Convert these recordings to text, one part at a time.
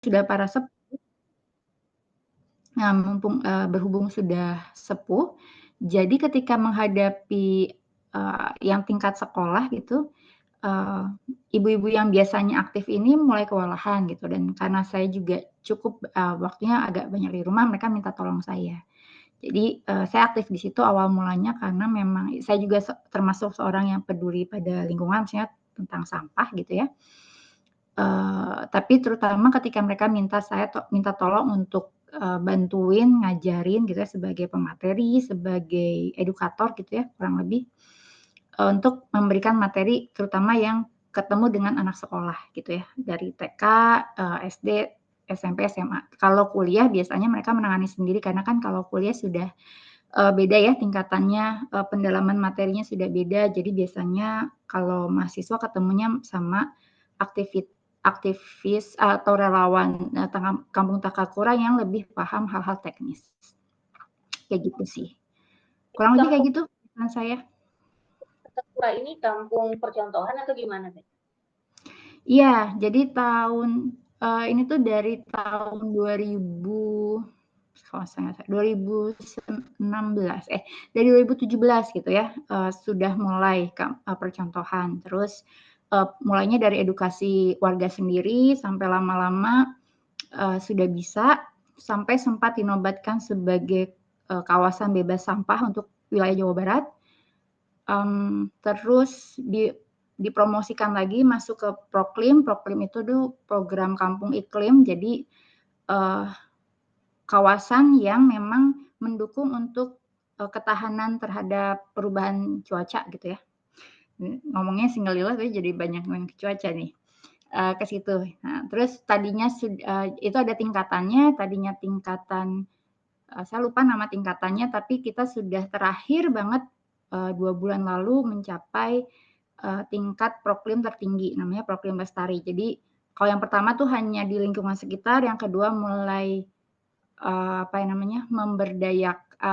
sudah para sepuh. Nah, mumpung, berhubung sudah sepuh, jadi ketika menghadapi, yang tingkat sekolah gitu, eee, ibu-ibu yang biasanya aktif ini mulai kewalahan gitu, dan karena saya juga cukup, waktunya agak banyak di rumah, mereka minta tolong saya. Jadi, saya aktif di situ awal mulanya karena memang saya juga termasuk seorang yang peduli pada lingkungan, misalnya tentang sampah gitu ya. Tapi terutama ketika mereka minta tolong untuk, bantuin ngajarin gitu ya sebagai pemateri, sebagai edukator gitu ya kurang lebih, untuk memberikan materi terutama yang ketemu dengan anak sekolah gitu ya, dari TK, SD, SMP, SMA. Kalau kuliah biasanya mereka menangani sendiri karena kan kalau kuliah sudah, beda ya tingkatannya, pendalaman materinya sudah beda. Jadi biasanya kalau mahasiswa ketemunya sama aktivis atau relawan, Kampung Takakura yang lebih paham hal-hal teknis. Kayak gitu sih. Kurang lebih kayak Kampung gitu pesan saya. Takakura ini kampung percontohan atau gimana, Teh? Iya, jadi ini tuh dari tahun 2016, dari 2017 gitu ya, sudah mulai percontohan. Terus, mulainya dari edukasi warga sendiri sampai lama-lama, sudah bisa, sampai sempat dinobatkan sebagai, kawasan bebas sampah untuk wilayah Jawa Barat. Terus dipromosikan lagi masuk ke Proklim. Proklim itu tuh program kampung iklim. Jadi, eee, kawasan yang memang mendukung untuk, ketahanan terhadap perubahan cuaca gitu ya. Ngomongnya singgalilah tapi jadi banyak ngomongin cuaca nih, ke situ. Nah, terus itu ada tingkatannya, tadinya tingkatan, saya lupa nama tingkatannya, tapi kita sudah terakhir banget, 2 bulan lalu mencapai, tingkat Proklim tertinggi, namanya Proklim Lestari. Jadi, kalau yang pertama tuh hanya di lingkungan sekitar, yang kedua mulai,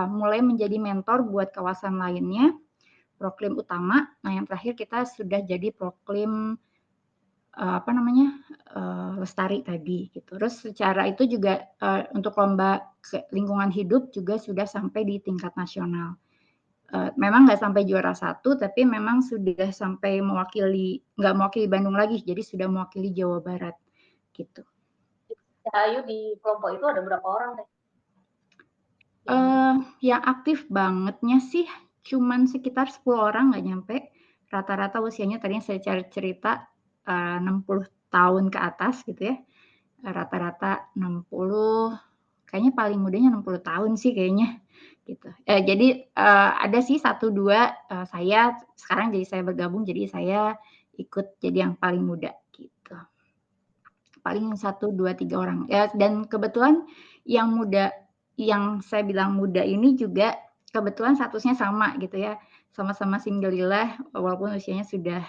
mulai menjadi mentor buat kawasan lainnya, Proklim utama. Nah, yang terakhir kita sudah jadi Proklim, Lestari tadi gitu. Terus secara itu juga, untuk lomba lingkungan hidup juga sudah sampai di tingkat nasional. Memang nggak sampai juara 1, tapi memang sudah sampai nggak mewakili Bandung lagi, jadi sudah mewakili Jawa Barat, gitu. Ayu di kelompok itu ada berapa orang, Teh? Yang aktif bangetnya sih cuman sekitar 10 orang, nggak nyampe. Rata-rata usianya tadinya saya cari cerita, 60 tahun ke atas gitu ya, rata-rata 60, kayaknya paling mudanya 60 tahun sih kayaknya, gitu. Jadi, ada sih 1, 2, saya sekarang jadi saya bergabung, jadi saya ikut jadi yang paling muda, gitu. Paling 1, 2, 3 orang. Ya, dan kebetulan yang muda yang saya bilang muda ini juga kebetulan statusnya sama gitu ya, sama-sama singgalilah walaupun usianya sudah,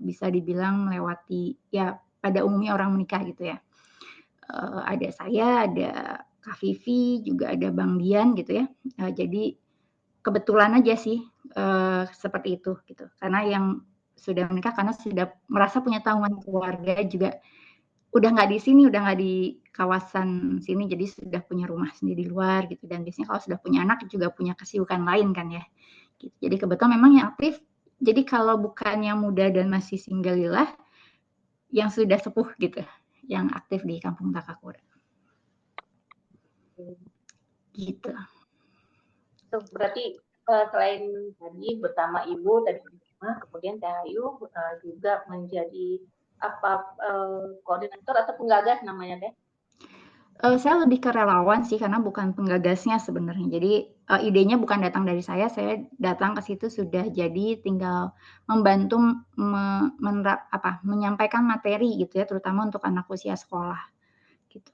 bisa dibilang melewati ya pada umumnya orang menikah gitu ya. Ada saya, ada Kak Vivi, juga ada Bang Dian gitu ya. Jadi kebetulan aja sih, seperti itu gitu. Karena yang sudah menikah karena sudah merasa punya tanggungan keluarga juga udah nggak di sini, udah nggak di kawasan sini, jadi sudah punya rumah sendiri di luar gitu, dan biasanya kalau sudah punya anak juga punya kesibukan lain kan ya, gitu. Jadi kebetulan memang yang aktif, jadi kalau bukan yang muda dan masih singgalilah, yang sudah sepuh gitu, yang aktif di Kampung Takakura. Gitu. Itu berarti selain tadi bersama ibu tadi di rumah, kemudian Teh Ayu juga menjadi koordinator atau penggagas namanya, Teh? Saya lebih ke relawan sih karena bukan penggagasnya sebenarnya. Jadi, idenya bukan datang dari saya datang ke situ sudah jadi tinggal membantu menyampaikan materi gitu ya, terutama untuk anak usia sekolah, gitu.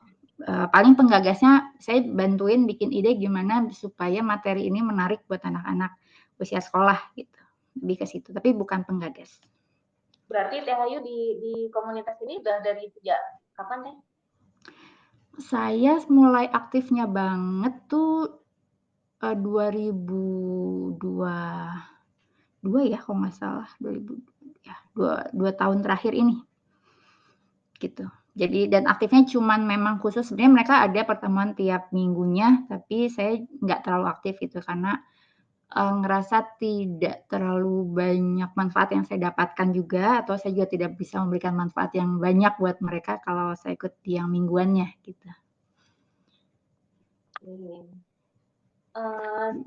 Paling penggagasnya saya bantuin bikin ide gimana supaya materi ini menarik buat anak-anak usia sekolah gitu, lebih ke situ, tapi bukan penggagas. Berarti Teh Ayu di komunitas ini udah dari sejak kapan, Teh? Saya mulai aktifnya banget tuh, 2022 ya kalau nggak salah, 2000 ya 2 tahun terakhir ini, gitu. Jadi dan aktifnya cuman memang khusus sebenarnya mereka ada pertemuan tiap minggunya, tapi saya nggak terlalu aktif gitu karena, ngerasa tidak terlalu banyak manfaat yang saya dapatkan juga, atau saya juga tidak bisa memberikan manfaat yang banyak buat mereka kalau saya ikut di yang mingguannya gitu.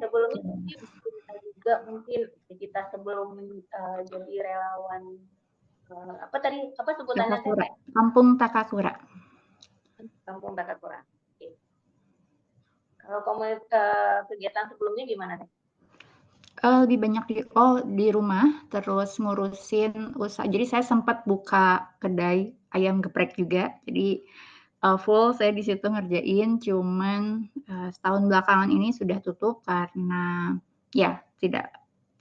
Sebelumnya mungkin cerita juga mungkin kita sebelum jadi relawan apa tadi apa sebutannya teh? Takakura, Kampung Takakura. Kampung Takakura. Oke. Kalau kegiatan sebelumnya gimana teh? Lebih banyak di rumah, terus ngurusin usaha. Jadi saya sempat buka kedai ayam geprek juga. Jadi, full saya di situ ngerjain, cuman, setahun belakangan ini sudah tutup karena ya tidak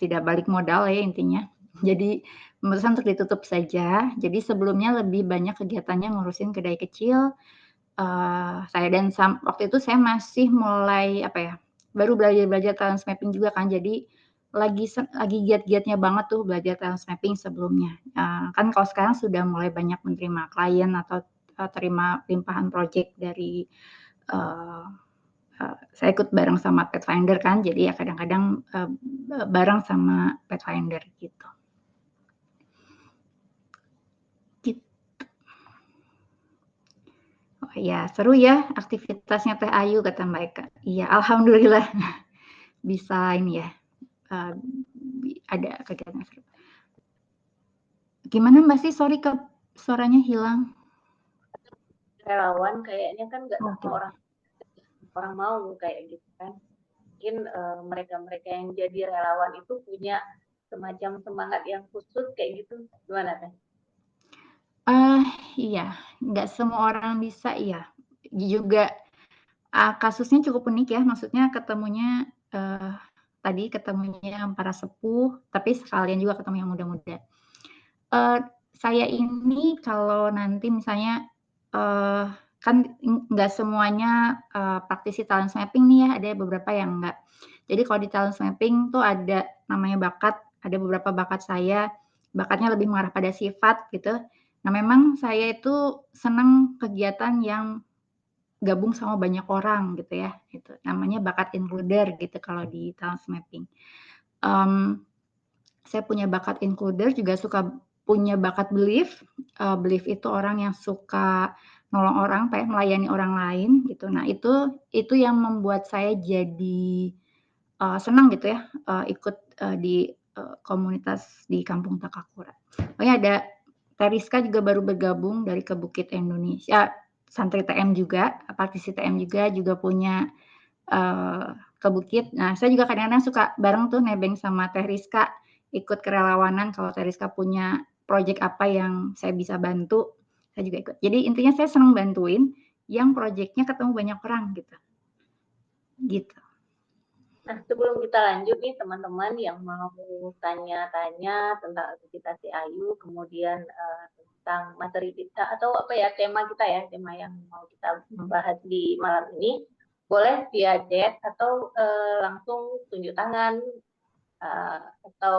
tidak balik modal ya intinya. Jadi memutuskan untuk ditutup saja. Jadi sebelumnya lebih banyak kegiatannya ngurusin kedai kecil, saya dan waktu itu saya masih mulai apa ya, baru belajar-belajar talent mapping juga kan. Jadi lagi giat-giatnya banget tuh belajar talent mapping sebelumnya. Kan kalau sekarang sudah mulai banyak menerima klien atau, terima limpahan project dari, eee saya ikut bareng sama Pathfinder kan, jadi ya kadang-kadang, bareng sama Pathfinder gitu. Git Oh iya, seru ya aktivitasnya Teh Ayu kata Mbak Eka. Iya, alhamdulillah bisa ini ya, eee, ada kegiatan seru. Gimana Mbak sih? Sorry suaranya hilang. Relawan kayaknya kan nggak Oke. semua orang mau kayak gitu kan. Mungkin mereka-mereka yang jadi relawan itu punya semacam semangat yang khusus kayak gitu. Gimana teh? Ah, iya, nggak semua orang bisa iya. Juga, kasusnya cukup unik ya, maksudnya ketemunya, ketemunya yang para sepuh, tapi sekalian juga ketemu yang muda-muda. Eee, saya ini kalau nanti misalnya, eee, kan nggak semuanya, praktisi talent mapping nih ya, ada beberapa yang enggak. Jadi kalau di talent mapping tuh ada namanya bakat, ada beberapa bakat saya, bakatnya lebih mengarah pada sifat gitu. Nah memang saya itu senang kegiatan yang gabung sama banyak orang gitu ya, gitu. Namanya bakat includer gitu kalau di talent mapping. Mmm Saya punya bakat includer, juga suka punya bakat belief. Belief itu orang yang suka nolong orang, melayani orang lain gitu. Nah itu yang membuat saya jadi, senang gitu ya, ikut, di, komunitas di Kampung Takakura. Pokoknya ada Teriska juga baru bergabung dari ke Bukit Indonesia, santri TM juga, praktisi TM juga punya, eee, ke Bukit. Nah, saya juga kadang-kadang suka bareng tuh nebeng sama Teh Rizka, ikut kerelawanan kalau Teh Rizka punya project apa yang saya bisa bantu, saya juga ikut. Jadi intinya saya senang bantuin yang projeknya ketemu banyak orang gitu, gitu. Nah, sebelum kita lanjut nih teman-teman yang mau tanya-tanya tentang aktivitas si Ayu, kemudian tentang materi kita atau apa ya tema kita ya, tema yang mau kita bahas di malam ini, boleh via chat atau langsung tunjuk tangan atau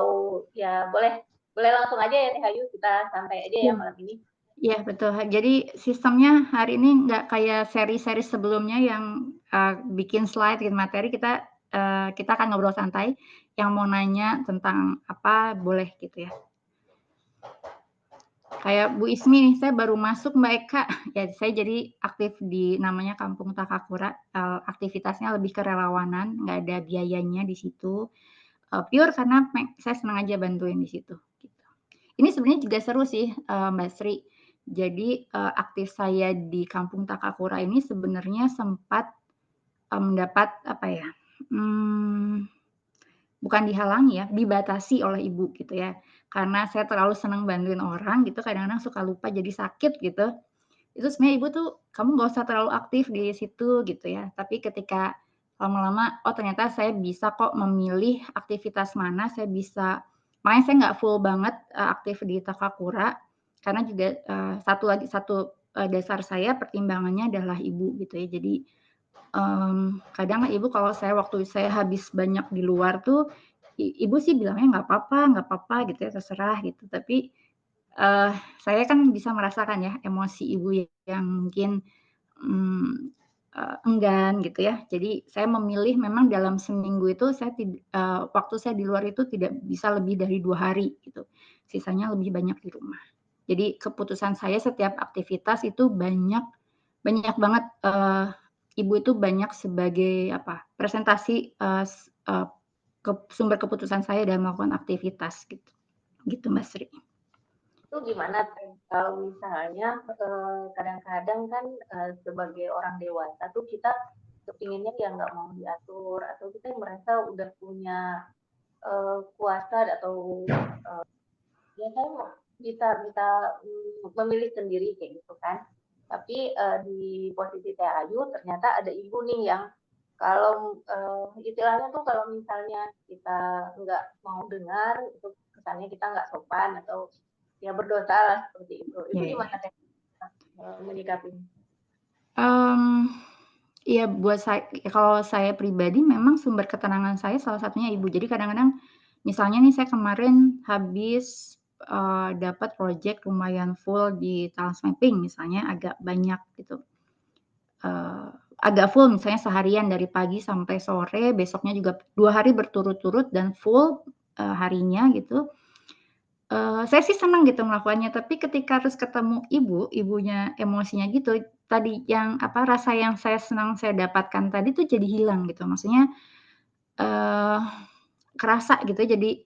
ya boleh boleh langsung aja ya Teh Ayu, kita santai aja ya Iya. malam ini. Iya betul, jadi sistemnya hari ini nggak kayak seri-seri sebelumnya yang, bikin slide, bikin materi, kita akan ngobrol santai, yang mau nanya tentang apa boleh gitu ya. Kayak Bu Ismi nih, saya baru masuk Mbak Eka, ya saya jadi aktif di namanya Kampung Takakura, aktivitasnya lebih ke relawanan, nggak ada biayanya di situ, pure karena saya senang aja bantuin di situ, gitu. Ini sebenarnya juga seru sih, Mbak Sri. Jadi, aktif saya di Kampung Takakura ini sebenarnya sempat, mendapat apa ya, mmm, bukan dihalangi ya, dibatasi oleh ibu gitu ya. Karena saya terlalu senang bantuin orang gitu, kadang-kadang suka lupa jadi sakit gitu. Itu sebenarnya ibu tuh, "Kamu nggak usah terlalu aktif di situ," gitu ya. Tapi ketika lama-lama, oh ternyata saya bisa kok memilih aktivitas mana saya bisa makanya saya nggak full banget, aktif di Takakura, karena juga, dasar saya pertimbangannya adalah ibu gitu ya. Jadi, kadang ibu kalau waktu saya habis banyak di luar tuh, ibu sih bilangnya, "Nggak apa-apa gitu ya, terserah," gitu. Tapi Saya kan bisa merasakan ya emosi ibu yang mungkin, mmm, enggan gitu ya. Jadi saya memilih memang dalam seminggu itu waktu saya di luar itu tidak bisa lebih dari 2 hari gitu, sisanya lebih banyak di rumah. Jadi keputusan saya setiap aktivitas itu banyak banyak banget, ibu itu banyak sebagai apa, presentasi, sumber keputusan saya dalam melakukan aktivitas gitu, gitu Mbak Sri. Itu gimana tuh kalau misalnya, kadang-kadang kan, sebagai orang dewasa tuh kita kepinginnya ya nggak mau diatur atau kita merasa udah punya, kuasa atau, ya saya bisa bisa, memilih sendiri kayak gitu kan. Tapi, di posisi Teh Ayu ternyata ada ibu nih yang kalau, istilahnya tuh kalau misalnya kita nggak mau dengar, itu kesannya kita nggak sopan atau ya berdosa lah seperti itu. Itu Iya, gimana iya. Teh, menyikapinya? Mmm, iya kalau saya pribadi memang sumber ketenangan saya salah satunya ibu. Jadi kadang-kadang misalnya nih saya kemarin habis, dapat project lumayan full di talent mapping misalnya agak banyak gitu, eee, agak full misalnya seharian dari pagi sampai sore, besoknya juga 2 hari berturut-turut dan full, harinya gitu. Saya sih senang gitu melakukannya, tapi ketika harus ketemu ibunya emosinya gitu, tadi yang apa, rasa yang saya dapatkan tadi tuh jadi hilang gitu. Maksudnya, eee, kerasa gitu jadi,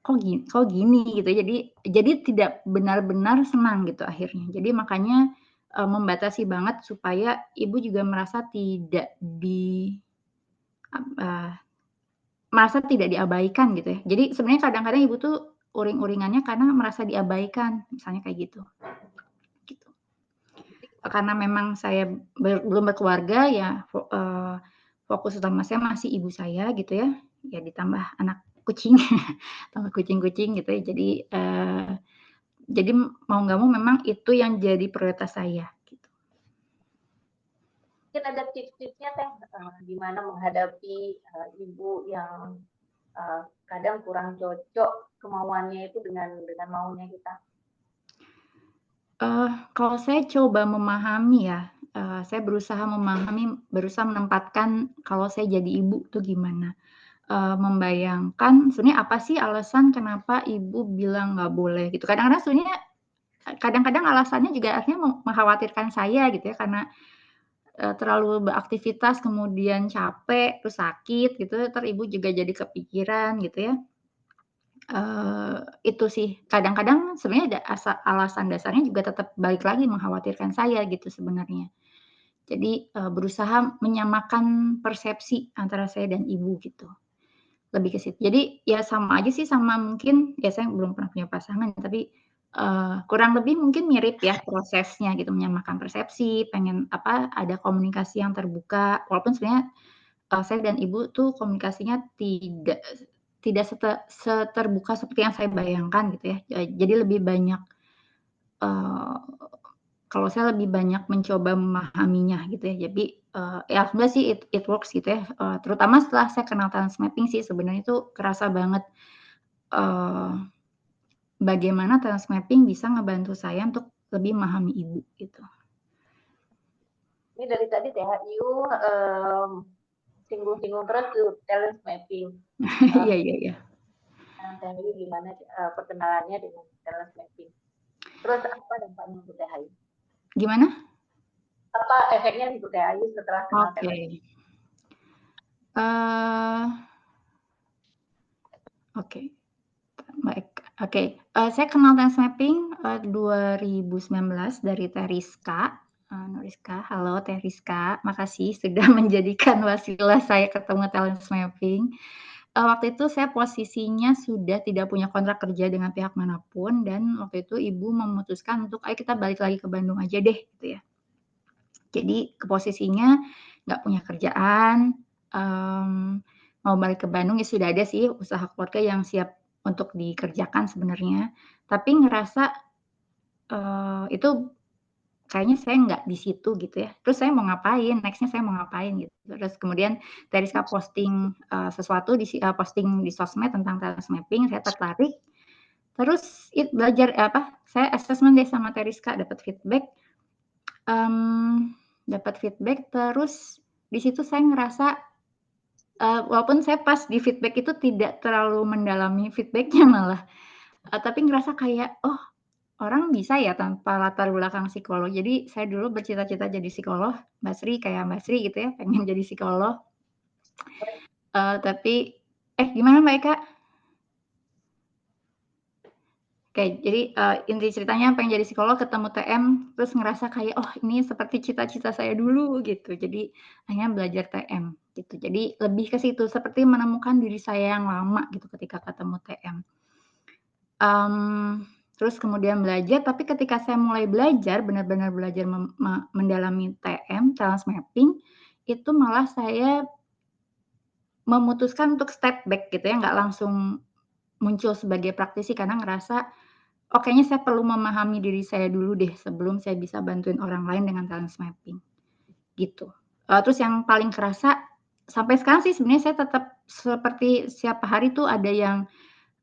kok gini gitu, jadi tidak benar-benar senang gitu akhirnya. Jadi makanya, membatasi banget supaya ibu juga eee, merasa tidak diabaikan gitu ya. Jadi sebenarnya kadang-kadang ibu tuh uring-uringannya karena merasa diabaikan, misalnya kayak gitu. Gitu. Karena memang saya belum berkeluarga ya fokus utama saya masih ibu saya gitu ya, ya ditambah anak kucing, tambah kucing-kucing gitu ya. Jadi mau nggak mau memang itu yang jadi prioritas saya gitu. Mungkin ada tips-tipsnya Teh, gimana menghadapi, ibu yang, kadang kurang cocok kemauannya itu dengan maunya kita? Kalau saya coba memahami ya, berusaha menempatkan kalau saya jadi ibu tuh gimana. Membayangkan sebenarnya apa sih alasan kenapa ibu bilang nggak boleh gitu. Kadang-kadang alasannya juga artinya mengkhawatirkan saya gitu ya, karena, terlalu beraktivitas kemudian capek, terus sakit gitu, entar ibu juga jadi kepikiran gitu ya. Itu sih, kadang-kadang sebenarnya alasan dasarnya juga tetap balik lagi mengkhawatirkan saya gitu sebenarnya. Jadi, berusaha menyamakan persepsi antara saya dan ibu gitu. Lebih ke situ. Jadi, ya sama aja sih sama mungkin ya saya belum pernah punya pasangan, tapi, kurang lebih mungkin mirip ya prosesnya gitu, menyamakan persepsi, pengen apa, ada komunikasi yang terbuka, walaupun sebenarnya, saya dan ibu tuh komunikasinya tidak tidak seterbuka seperti yang saya bayangkan gitu ya. Jadi lebih banyak, eee, kalau saya lebih banyak mencoba memahaminya gitu ya. Jadi, ya alhamdulillah sih it works gitu ya, terutama setelah saya kenal talent mapping sih sebenarnya itu kerasa banget, eee, bagaimana talent mapping bisa ngebantu saya untuk lebih memahami ibu gitu. Ini dari tadi THIU, singgung-singgung terus tuh talent mapping. Iya, iya, iya. THIU gimana, perkenalannya dengan talent mapping? Terus apa dampaknya untuk THIU? Gimana? Apa efeknya untuk THIU setelah kenal Oke. talent? Eee, oke, baik. Oke, saya kenal talent mapping, 2019 dari Teh Rizka, Nuriska. Halo Teh Rizka, makasih sudah menjadikan wasilah saya ketemu talent mapping. Waktu itu saya posisinya sudah tidak punya kontrak kerja dengan pihak manapun dan waktu itu ibu memutuskan untuk, "Ayo kita balik lagi ke Bandung aja deh," gitu ya. Jadi ke posisinya nggak punya kerjaan, mmm, mau balik ke Bandung, ya sudah ada sih usaha keluarga yang siap untuk dikerjakan sebenarnya, tapi ngerasa, itu kayaknya saya nggak di situ gitu ya. Terus saya mau ngapain, next-nya saya mau ngapain gitu. Terus kemudian Teriska posting, sesuatu posting di sosmed tentang talent mapping, saya tertarik, Terus belajar saya assessment deh sama Teriska, dapat feedback, terus di situ saya ngerasa, walaupun saya pas di feedback itu tidak terlalu mendalami feedback-nya malah, tapi ngerasa kayak, "Oh, orang bisa ya tanpa latar belakang psikolog." Jadi saya dulu bercita-cita jadi psikolog, Mbak Sri kayak Mbak Sri gitu ya, pengen jadi psikolog, tapi gimana Mbak Eka? Oke, jadi, inti ceritanya pengen jadi psikolog, ketemu TM, terus ngerasa kayak, "Oh, ini seperti cita-cita saya dulu," gitu. Jadi akhirnya belajar TM, gitu. Jadi lebih ke situ, seperti menemukan diri saya yang lama gitu ketika ketemu TM. Terus kemudian belajar, tapi ketika saya mulai belajar, benar-benar belajar mendalami TM, trans mapping, itu malah saya memutuskan untuk step back gitu ya, nggak langsung muncul sebagai praktisi karena ngerasa, "Oh, kayaknya saya perlu memahami diri saya dulu deh sebelum saya bisa bantuin orang lain dengan trans mapping," gitu. Terus yang paling kerasa sampai sekarang sih sebenarnya saya tetap seperti setiap hari tuh ada yang,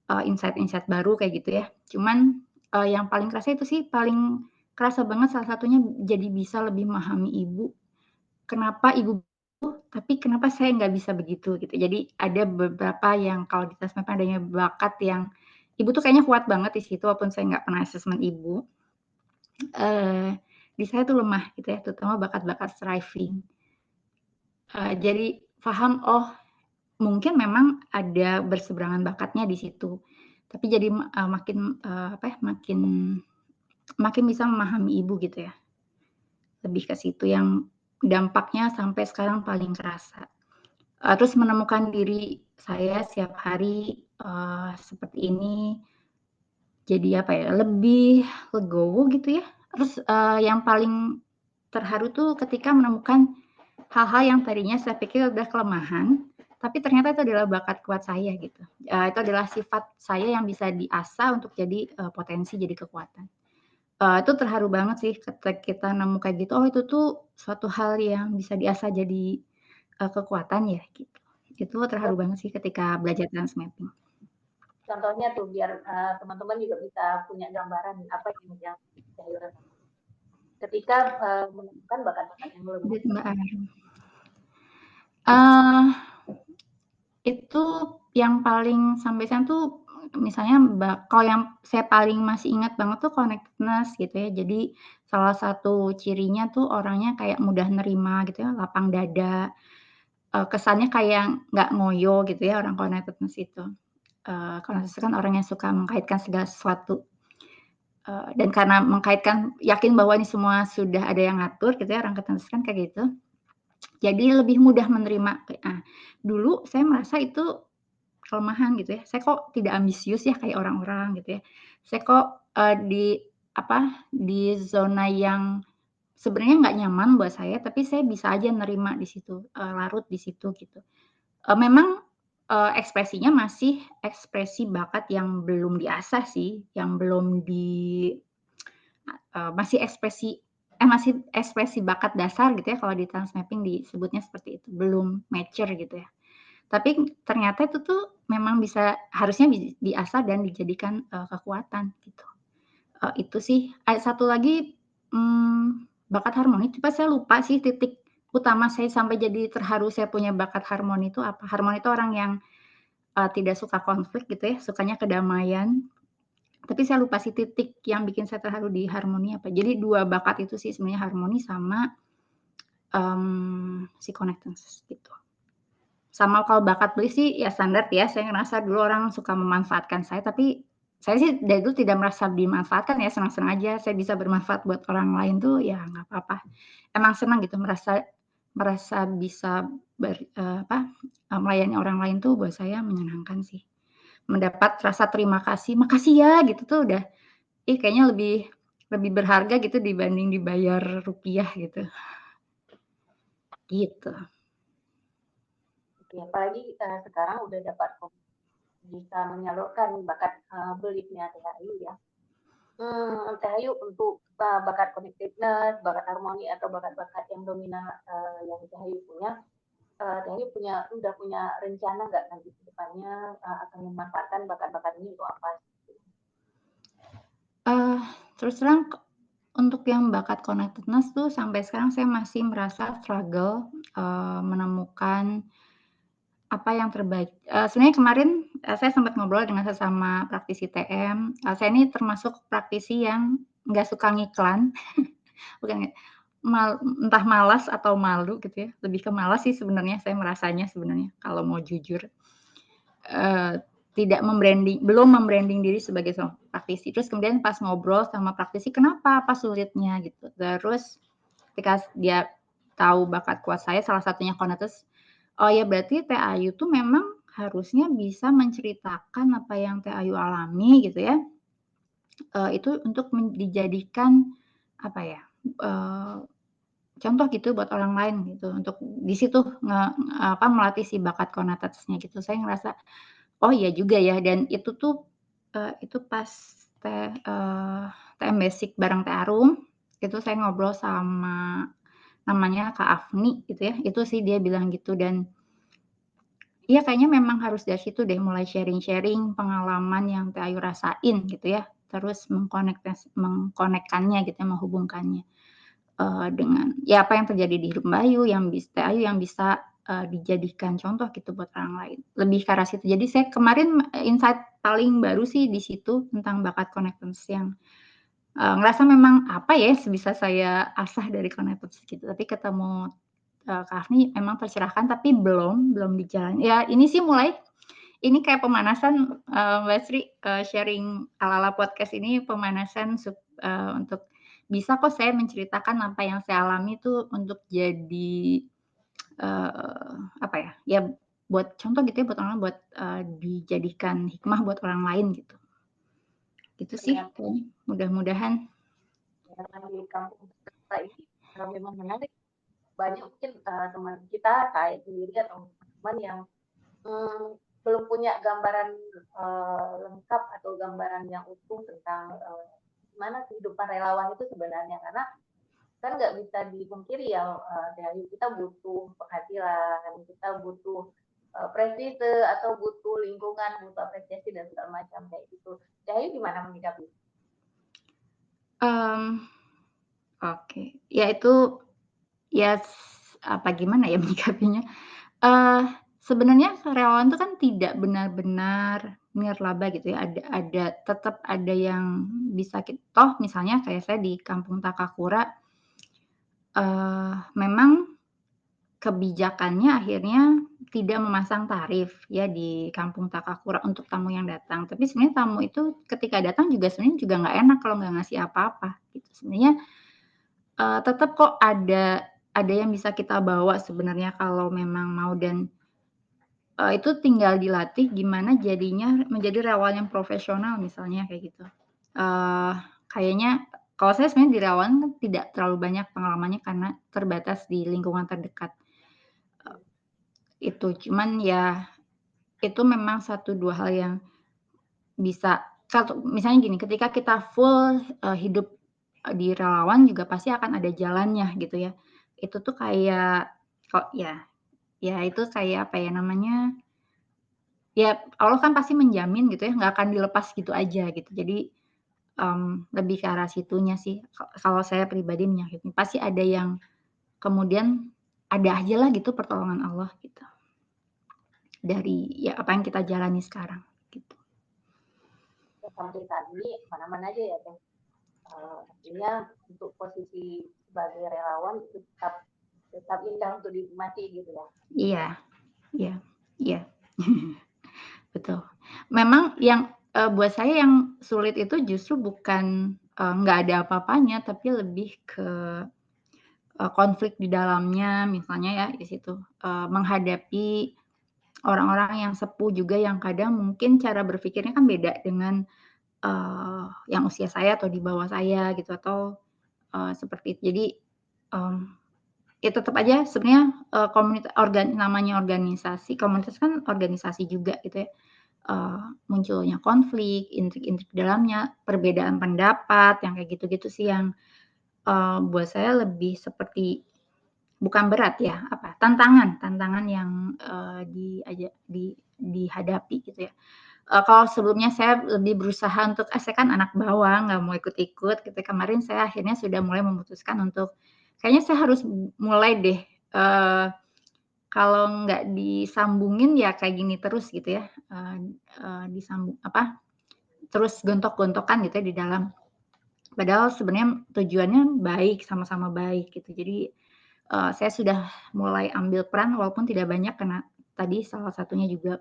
insight-insight baru kayak gitu ya. Cuman, yang paling kerasa itu sih paling kerasa banget salah satunya jadi bisa lebih memahami ibu. Kenapa ibu tapi kenapa saya nggak bisa begitu gitu. Jadi ada beberapa yang kalau di tes mapping adanya bakat yang ibu tuh kayaknya kuat banget di situ walaupun saya nggak pernah asesmen ibu. Di saya tuh lemah gitu ya, terutama bakat-bakat striving. Jadi paham, oh mungkin memang ada berseberangan bakatnya di situ. Tapi jadi, makin, makin makin bisa memahami ibu gitu ya. Lebih ke situ yang dampaknya sampai sekarang paling kerasa. Terus menemukan diri saya setiap hari, seperti ini, jadi lebih legowo gitu ya. Terus, yang paling terharu tuh ketika menemukan hal-hal yang tadinya saya pikir udah kelemahan, tapi ternyata itu adalah bakat kuat saya gitu. Itu adalah sifat saya yang bisa diasah untuk jadi, potensi, jadi kekuatan. Itu terharu banget sih ketika kita nemu kayak gitu, oh itu tuh suatu hal yang bisa diasah jadi, kekuatan ya gitu. Itu terharu banget sih ketika belajar trans mapping. Contohnya tuh biar teman-teman juga bisa punya gambaran apa yang Cahayu rasakan ketika menemukan bakat-bakat yang lemah. Mbak Ayu. Uh, itu yang paling sampai sekarang tuh misalnya kalau yang saya paling masih ingat banget tuh connectedness gitu ya. Jadi salah satu cirinya tuh orangnya kayak mudah nerima gitu ya, lapang dada, kesannya kayak nggak ngoyo gitu ya orang connectedness itu. Connectedness kan orang yang suka mengkaitkan segala sesuatu, dan karena mengkaitkan yakin bahwa ini semua sudah ada yang ngatur gitu ya, orang connectedness kan kayak gitu. Jadi lebih mudah menerima. Dulu saya merasa itu kelemahan gitu ya, saya kok tidak ambisius ya kayak orang-orang gitu ya. Saya kok, di zona yang sebenarnya nggak nyaman buat saya, tapi saya bisa aja nerima di situ, larut di situ gitu. Memang, ekspresinya masih ekspresi bakat yang belum diasah sih, yang belum masih ekspresi bakat dasar gitu ya, kalau di trans mapping disebutnya seperti itu, belum mature gitu ya. Tapi ternyata itu tuh memang bisa harusnya diasah dan dijadikan, kekuatan gitu. Itu sih. Satu lagi, bakat harmoni, coba saya lupa sih titik utama saya sampai jadi terharu saya punya bakat harmoni itu apa. Harmoni itu orang yang, tidak suka konflik gitu ya, sukanya kedamaian. Tapi saya lupa sih titik yang bikin saya terharu di harmoni apa. Jadi 2 bakat itu sih sebenarnya harmoni sama, si connectedness gitu. Sama kalau bakat beli sih ya standar ya, saya ngerasa dulu orang suka memanfaatkan saya, tapi saya sih dari dulu tidak merasa dimanfaatkan ya, senang-senang aja saya bisa bermanfaat buat orang lain tuh ya nggak apa-apa. Emang senang gitu merasa merasa bisa melayani orang lain tuh buat saya menyenangkan sih. Mendapat rasa terima kasih, "Makasih ya," gitu tuh udah, kayaknya lebih lebih berharga gitu dibanding dibayar rupiah gitu. Gitu. Oke, apalagi sekarang udah dapat bisa menyalurkan bakat beliefnya Cahayu ya. Cahayu untuk bakat connectedness, bakat harmoni atau bakat-bakat yang dominan yang Cahayu punya, Cahayu udah punya rencana nggak nanti ke depannya akan memanfaatkan bakat-bakat ini untuk apa? Eee, terus terang untuk yang bakat connectedness tuh sampai sekarang saya masih merasa struggle, menemukan apa yang terbaik. Sebenarnya kemarin, saya sempat ngobrol dengan sesama praktisi TM, saya ini termasuk praktisi yang nggak suka ngiklan, bukan entah malas atau malu gitu ya, lebih ke malas sih sebenarnya saya merasanya sebenarnya kalau mau jujur. Eee, tidak belum mem-branding diri sebagai seorang praktisi. Terus kemudian pas ngobrol sama praktisi, "Kenapa? Apa sulitnya?" Gitu. Terus ketika dia tahu bakat kuat saya, salah satunya Konetes, "Oh ya berarti Teh Ayu tuh memang harusnya bisa menceritakan apa yang Teh Ayu alami," gitu ya, itu untuk dijadikan apa ya, eee, contoh gitu buat orang lain gitu, untuk di situ melatih si bakat Konetes-nya gitu. Saya ngerasa, oh iya juga ya, dan itu tuh, itu pas TM Basic bareng Teh Arum, itu saya ngobrol sama namanya Kak Afni gitu ya, itu sih dia bilang gitu. Dan iya kayaknya memang harus dari situ deh mulai sharing-sharing pengalaman yang Teh Ayu rasain gitu ya, terus mengkonekkannya gitu ya, menghubungkannya, dengan ya apa yang terjadi di hidup Mbak Ayu, Teh Ayu yang bisa, dijadikan contoh gitu buat orang lain, lebih ke arah situ. Jadi saya kemarin, insight paling baru sih di situ tentang bakat connectedness yang, ngerasa memang apa ya, bisa saya asah dari connectedness gitu, tapi ketemu, Kak Afni memang tercerahkan tapi belum dijalani. Ya ini sih ini kayak pemanasan, Mbak Sri, sharing ala-ala podcast ini pemanasan untuk bisa kok saya menceritakan apa yang saya alami itu untuk jadi, apa ya, ya buat contoh gitu ya buat orang lain, buat, dijadikan hikmah buat orang lain gitu. Gitu sih Ternyata kayaknya, mudah-mudahan. di kampung kita ini memang menarik. Banyak mungkin teman kita, saya sendiri atau teman yang belum punya gambaran lengkap atau gambaran yang utuh tentang gimana kehidupan relawan itu sebenarnya, karena kan nggak bisa dipungkiri ya, dari kita butuh penghasilan, kita butuh prestise atau butuh lingkungan, butuh apresiasi dan segala macam kayak gitu. Dayu gimana menyikapi? Mmm, oke. Ya itu, ya apa gimana ya menyikapinya, eee, sebenarnya relawan itu kan tidak benar-benar nirlaba gitu ya, tetap ada yang bisa toh misalnya kayak saya di Kampung Takakura, memang kebijakannya akhirnya tidak memasang tarif ya di Kampung Takakura untuk tamu yang datang. Tapi sebenarnya tamu itu ketika datang juga sebenarnya juga nggak enak kalau nggak ngasih apa-apa gitu. Sebenarnya, tetap kok ada yang bisa kita bawa sebenarnya kalau memang mau. Dan itu tinggal dilatih gimana jadinya menjadi relawan yang profesional misalnya kayak gitu. Eee, kayaknya kalau saya sebenarnya di relawan kan tidak terlalu banyak pengalamannya karena terbatas di lingkungan terdekat, itu. Cuman ya itu memang satu 2 hal yang bisa misalnya gini, ketika kita full, hidup, di relawan juga pasti akan ada jalannya gitu ya. Itu tuh kayak kok ya itu kayak apa ya namanya, ya Allah kan pasti menjamin gitu ya, nggak akan dilepas gitu aja gitu. Jadi, lebih ke arah situnya sih kalau saya pribadi menyakitnya. Pasti ada yang kemudian ada ajalah gitu pertolongan Allah gitu, dari ya apa yang kita jalani sekarang gitu. Sampai saat ini mana-mana aja ya teh. Artinya untuk posisi sebagai relawan itu tetap tetap indah untuk dinikmati gitu ya. Iya iya iya, betul. Memang yang, buat saya yang sulit itu justru bukan, nggak ada apa-apanya, tapi lebih ke, konflik di dalamnya misalnya ya di situ, menghadapi orang-orang yang sepuh juga yang kadang mungkin cara berpikirnya kan beda dengan, yang usia saya atau di bawah saya gitu atau, seperti itu. Jadi, mmm, ya tetep aja sebenarnya, namanya organisasi, komunitas kan organisasi juga gitu ya, munculnya konflik, intrik-intrik di dalamnya, perbedaan pendapat, yang kayak gitu-gitu sih yang, buat saya lebih seperti bukan berat ya, tantangan tantangan yang, dihadapi gitu ya. Kalau sebelumnya saya lebih berusaha untuk, saya kan anak bawang, nggak mau ikut-ikut gitu. Kemarin saya akhirnya sudah mulai memutuskan untuk, kayaknya saya harus mulai deh, kalau nggak disambungin ya kayak gini terus gitu ya, disambung terus gontok-gontokan gitu ya di dalam. Padahal sebenarnya tujuannya baik, sama-sama baik gitu. Jadi, saya sudah mulai ambil peran walaupun tidak banyak karena tadi salah satunya juga,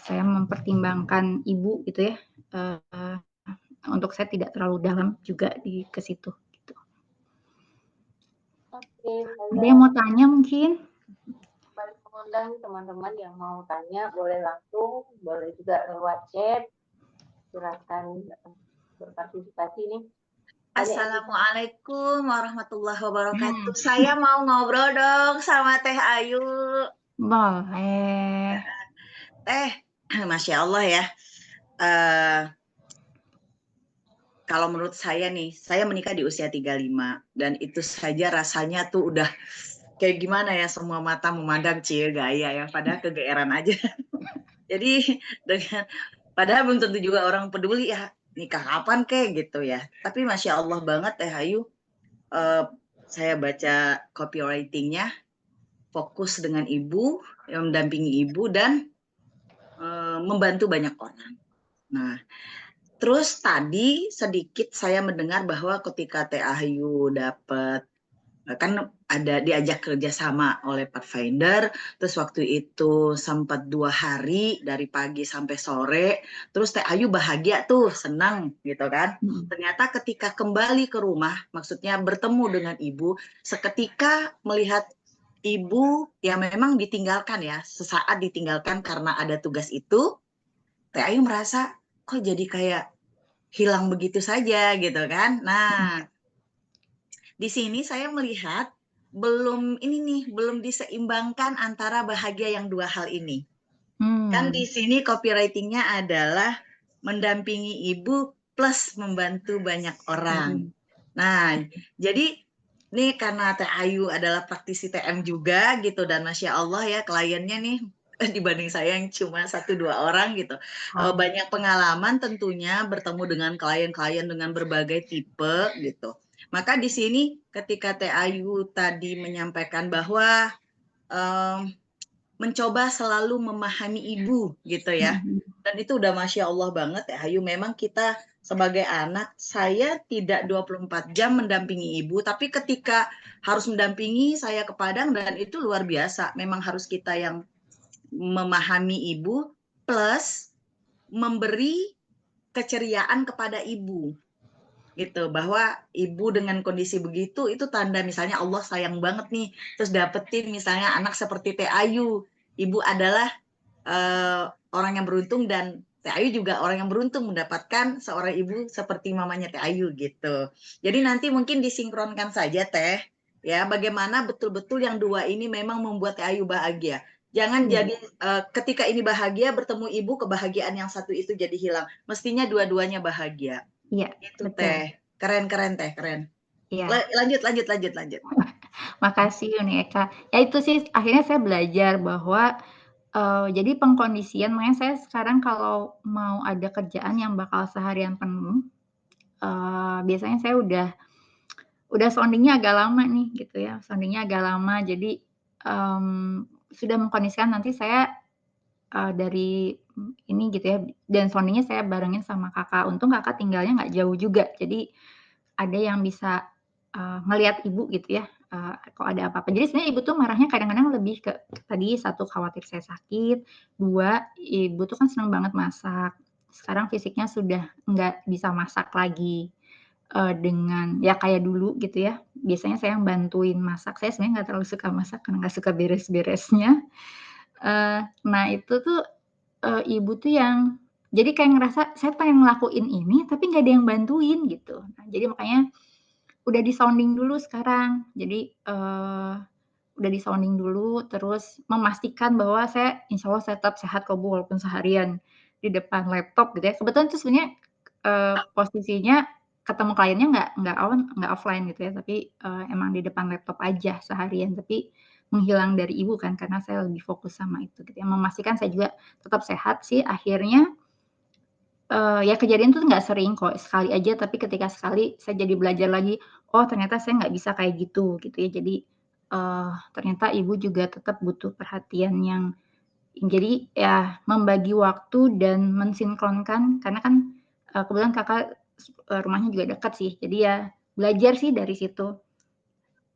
saya mempertimbangkan ibu gitu ya, untuk saya tidak terlalu dalam juga ke situ, gitu. Oke, Ada saya yang mau tanya mungkin? balik mengundang teman-teman yang mau tanya, boleh langsung, boleh juga lewat chat, silakan berpartisipasi nih. Banyak yang Assalamualaikum warahmatullahi wabarakatuh. Hmm. Saya mau ngobrol dong sama Teh Ayu. Boleh. Masya Allah ya. Eh, kalau menurut saya nih, saya menikah di usia 35 dan itu saja rasanya tuh udah kayak gimana ya, semua mata memandang cie gaya ya, padahal kegeeran aja. Jadi padahal belum tentu juga orang peduli ya, nikah kapan kayak gitu ya. Tapi Masya Allah banget Teh Ayu, saya baca copywritingnya, fokus dengan ibu, mendampingi ibu dan membantu banyak orang. Nah, terus tadi sedikit saya mendengar bahwa ketika Teh Ayu dapat, kan ada diajak kerjasama oleh Pathfinder, terus waktu itu sempat 2 hari dari pagi sampai sore, terus Teh Ayu bahagia tuh, senang gitu kan. Ternyata ketika kembali ke rumah, maksudnya bertemu dengan ibu, seketika melihat ibu yang memang ditinggalkan ya, sesaat ditinggalkan karena ada tugas itu, Teh Ayu merasa kok jadi kayak hilang begitu saja gitu kan. Nah, di sini saya melihat belum diseimbangkan antara bahagia yang dua hal ini. Kan di sini copywritingnya adalah mendampingi ibu plus membantu banyak orang. Nah, jadi nih karena Teh Ayu adalah praktisi TM juga gitu, dan Masya Allah ya kliennya nih dibanding saya yang cuma 1-2 orang gitu. Banyak pengalaman tentunya bertemu dengan klien-klien dengan berbagai tipe gitu. Maka di sini ketika Teh Ayu tadi menyampaikan bahwa mencoba selalu memahami ibu gitu ya. Dan itu udah Masya Allah banget ya Ayu. Memang kita sebagai anak, saya tidak 24 jam mendampingi ibu, tapi ketika harus mendampingi saya ke Padang dan itu luar biasa. Memang harus kita yang memahami ibu plus memberi keceriaan kepada ibu gitu, bahwa ibu dengan kondisi begitu itu tanda misalnya Allah sayang banget nih, terus dapetin misalnya anak seperti Teh Ayu, ibu adalah orang yang beruntung, dan Teh Ayu juga orang yang beruntung mendapatkan seorang ibu seperti mamanya Teh Ayu gitu. Jadi nanti mungkin disinkronkan saja Teh ya, bagaimana betul-betul yang dua ini memang membuat Teh Ayu bahagia. Jangan jadi ketika ini bahagia bertemu ibu, kebahagiaan yang satu itu jadi hilang. Mestinya dua-duanya bahagia. Iya, Itu betul. Teh. Keren Teh, keren. Iya. Lanjut. Makasih Uni Eka. Ya itu sih akhirnya saya belajar bahwa jadi pengkondisian, makanya saya sekarang kalau mau ada kerjaan yang bakal seharian penuh, biasanya saya udah sounding-nya agak lama nih gitu ya, sounding-nya agak lama. Jadi, sudah mengkondisikan nanti saya, dari ini gitu ya, dan sounding-nya saya barengin sama kakak. Untung kakak tinggalnya nggak jauh juga, jadi ada yang bisa, ngelihat ibu gitu ya, kalau ada apa-apa. Jadi sebenarnya ibu tuh marahnya kadang-kadang lebih ke tadi, 1 khawatir saya sakit, 2 ibu tuh kan senang banget masak. Sekarang fisiknya sudah nggak bisa masak lagi, dengan ya kayak dulu gitu ya. Biasanya saya yang bantuin masak, saya sebenarnya nggak terlalu suka masak karena nggak suka beres-beresnya. Nah itu tuh, ibu tuh yang jadi kayak ngerasa saya pengen ngelakuin ini tapi nggak ada yang bantuin gitu. Nah jadi makanya udah di-sounding dulu sekarang. Jadi, udah di-sounding dulu, terus memastikan bahwa saya insya Allah saya tetap sehat kok Bu, walaupun seharian di depan laptop gitu ya. Kebetulan tuh sebenarnya, posisinya ketemu kliennya nggak offline gitu ya, tapi, emang di depan laptop aja seharian. Tapi menghilang dari ibu kan, karena saya lebih fokus sama itu gitu ya, memastikan saya juga tetap sehat sih. Akhirnya ya kejadian tuh nggak sering kok, sekali aja, tapi ketika sekali saya jadi belajar lagi, oh ternyata saya nggak bisa kayak gitu ya. Jadi ternyata ibu juga tetap butuh perhatian yang jadi ya membagi waktu dan mensinkronkan, karena kan kebetulan Kakak rumahnya juga dekat sih. Jadi ya belajar sih dari situ.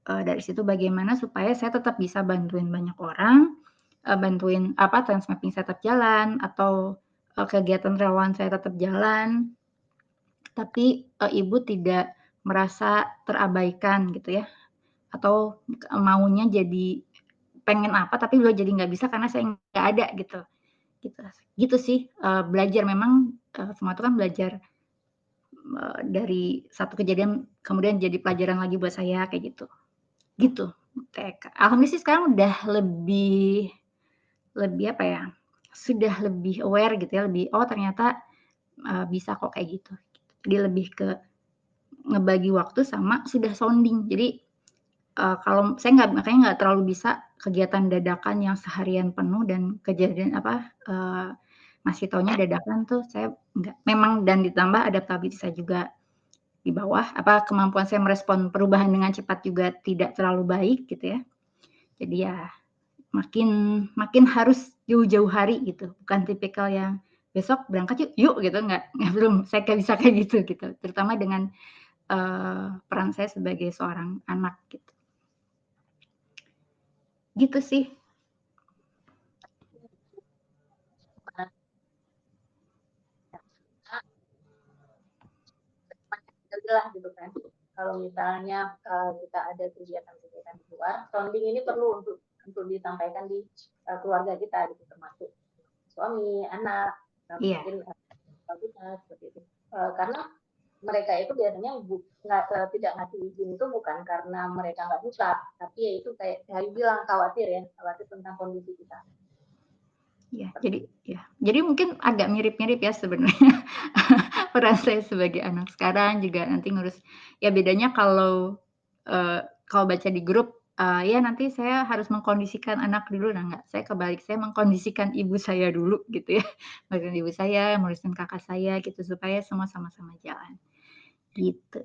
Dari situ bagaimana supaya saya tetap bisa bantuin banyak orang, bantuin transmapping saya tetap jalan, atau kegiatan relawan saya tetap jalan, tapi ibu tidak merasa terabaikan gitu ya, atau maunya jadi pengen apa tapi beliau jadi nggak bisa karena saya nggak ada gitu. Gitu sih, belajar memang, semua itu kan belajar, dari satu kejadian kemudian jadi pelajaran lagi buat saya kayak gitu. Gitu, TK. Alhamdulillah sih sekarang udah lebih lebih apa ya, sudah lebih aware gitu ya, lebih, oh ternyata, bisa kok kayak gitu. Jadi lebih ke ngebagi waktu sama sudah sounding. Jadi, kalau saya makanya nggak terlalu bisa kegiatan dadakan yang seharian penuh dan kejadian ngasih taunya dadakan tuh saya enggak. Memang dan ditambah adaptabilitas saya juga di bawah, kemampuan saya merespon perubahan dengan cepat juga tidak terlalu baik gitu ya. Jadi ya makin makin harus jauh-jauh hari gitu, bukan tipikal yang, "Besok berangkat yuk yuk," gitu, enggak belum, saya nggak bisa kayak gitu, terutama dengan, peran saya sebagai seorang anak gitu. Gitu sih. Jelas gitu kan. Kalau misalnya kita ada kegiatan-kegiatan di luar, sounding ini perlu untuk disampaikan di keluarga kita gitu, termasuk suami, anak, mungkin kita seperti itu. Karena mereka itu biasanya tidak ngasih izin itu bukan karena mereka nggak suka, tapi ya itu kayak Hayu bilang khawatir tentang kondisi kita. Ya, jadi mungkin agak mirip-mirip ya sebenarnya peran saya sebagai anak sekarang juga nanti ngurus. Ya bedanya kalau baca di grup, ya nanti saya harus mengkondisikan anak dulu, nah enggak, saya kebalik, saya mengkondisikan ibu saya dulu gitu ya. Ngurusin ibu saya, ngurusin kakak saya gitu, supaya semua sama-sama jalan, gitu.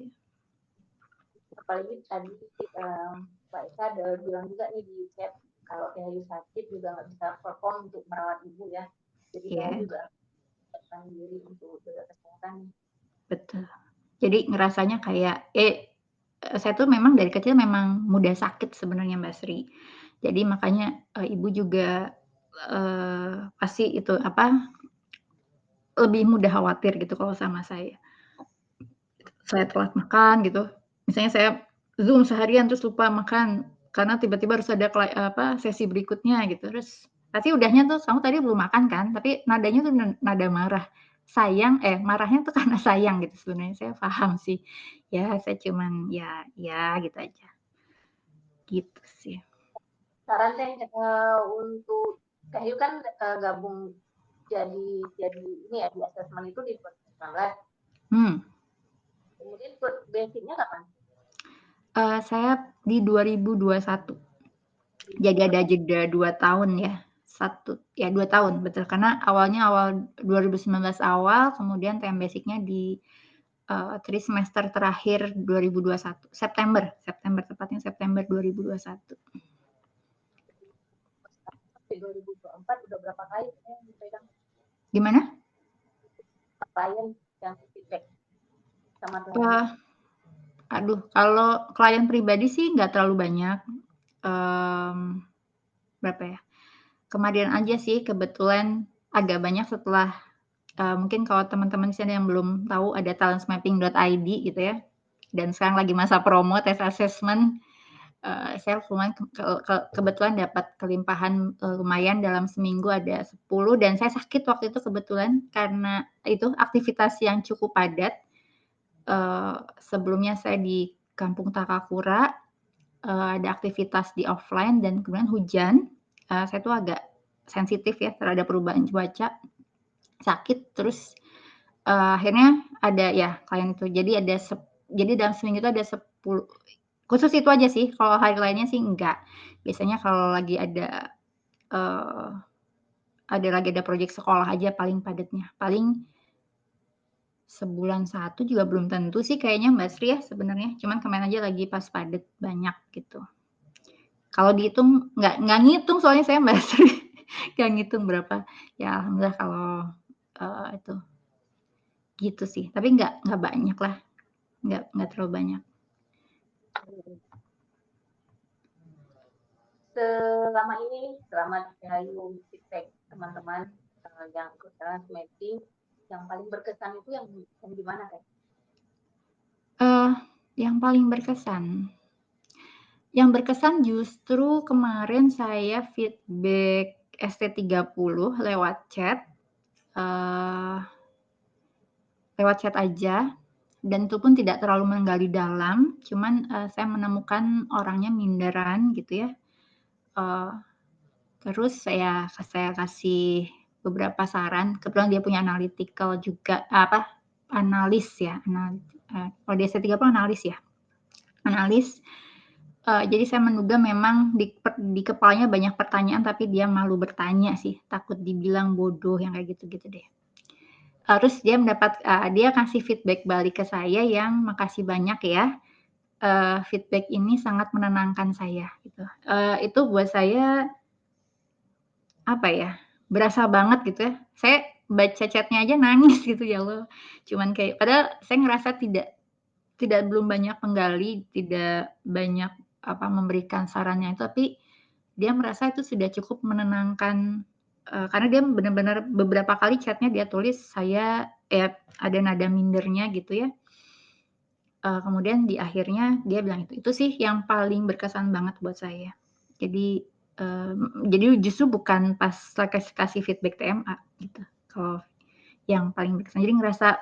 Apalagi tadi Mbak Eka ada bilang juga nih di chat, kalau Hayu sakit juga nggak bisa perform untuk merawat ibu ya. Jadi Hayu juga persiapkan diri untuk jaga kesehatan. Betul. Jadi ngerasanya kayak, saya tuh memang dari kecil memang mudah sakit sebenarnya Mbak Sri. Jadi makanya, ibu juga, pasti itu lebih mudah khawatir gitu kalau sama saya. Saya telat makan gitu, misalnya saya Zoom seharian terus lupa makan, karena tiba-tiba harus ada sesi berikutnya gitu, terus pasti udahnya tuh, "Kamu tadi belum makan kan?" Tapi nadanya tuh nada marah. Marahnya tuh karena sayang gitu sebenarnya, saya paham sih. Ya saya cuman ya gitu aja. Gitu sih. Saran deh untuk Hayu kan gabung jadi ini ya di assessment itu di 2019. Kemudian basicnya kapan? Saya di 2021. Jadi ada jeda 2 tahun ya. 2 tahun betul, karena awal 2019 awal, kemudian TM Basic-nya di trimester terakhir 2021, September tepatnya September 2021. 2024 udah berapa kali yang dipegang? Gimana? Klien yang feedback sama teman. Kalau klien pribadi sih nggak terlalu banyak. Berapa ya? Kemarin aja sih kebetulan agak banyak setelah mungkin kalau teman-teman di sini yang belum tahu ada talentsmapping.id gitu ya. Dan sekarang lagi masa promo tes assessment. Saya lumayan kebetulan dapat kelimpahan lumayan dalam seminggu ada 10 dan saya sakit waktu itu kebetulan karena itu aktivitas yang cukup padat. Sebelumnya saya di Kampung Takakura, ada aktivitas di offline dan kemudian hujan. Saya tuh agak sensitif ya terhadap perubahan cuaca, sakit terus akhirnya ada ya klien itu. Jadi dalam seminggu itu ada 10 Khusus itu aja sih, kalau hari lainnya sih enggak. Biasanya kalau lagi lagi ada proyek sekolah aja paling padatnya. Paling sebulan satu juga belum tentu sih kayaknya Mbak Sri ya sebenarnya. Cuman kemarin aja lagi pas padat banyak gitu. Kalau dihitung nggak ngitung soalnya saya Mbak Sri, nggak ngitung berapa. Ya alhamdulillah kalau itu gitu sih. Tapi nggak banyak lah, nggak terlalu banyak. Selama ini, selama Ayu feedback teman-teman yang ikut transmeeting, yang paling berkesan itu yang gimana Teh? Yang paling berkesan. Yang berkesan justru kemarin saya feedback ST30 lewat chat. Lewat chat aja, dan itu pun tidak terlalu menggali dalam, cuman saya menemukan orangnya minderan gitu ya. Terus saya kasih beberapa saran, kebetulan dia punya analytical juga, analis ya, kalau di ST30 analis ya, analis. Jadi saya menduga memang di kepalanya banyak pertanyaan tapi dia malu bertanya sih, takut dibilang bodoh yang kayak gitu-gitu deh. Terus dia kasih feedback balik ke saya yang makasih banyak ya, feedback ini sangat menenangkan saya gitu. Itu buat saya apa ya, berasa banget gitu ya. Saya baca chat-nya aja nangis gitu ya Allah. Cuman kayak padahal saya ngerasa tidak belum banyak menggali, tidak banyak memberikan sarannya itu, tapi dia merasa itu sudah cukup menenangkan, karena dia benar-benar beberapa kali chat-nya dia tulis saya ada nada mindernya gitu ya. Kemudian di akhirnya dia bilang itu sih yang paling berkesan banget buat saya. Jadi justru bukan pas kasih feedback TMA gitu, kalau yang paling berkesan. Jadi ngerasa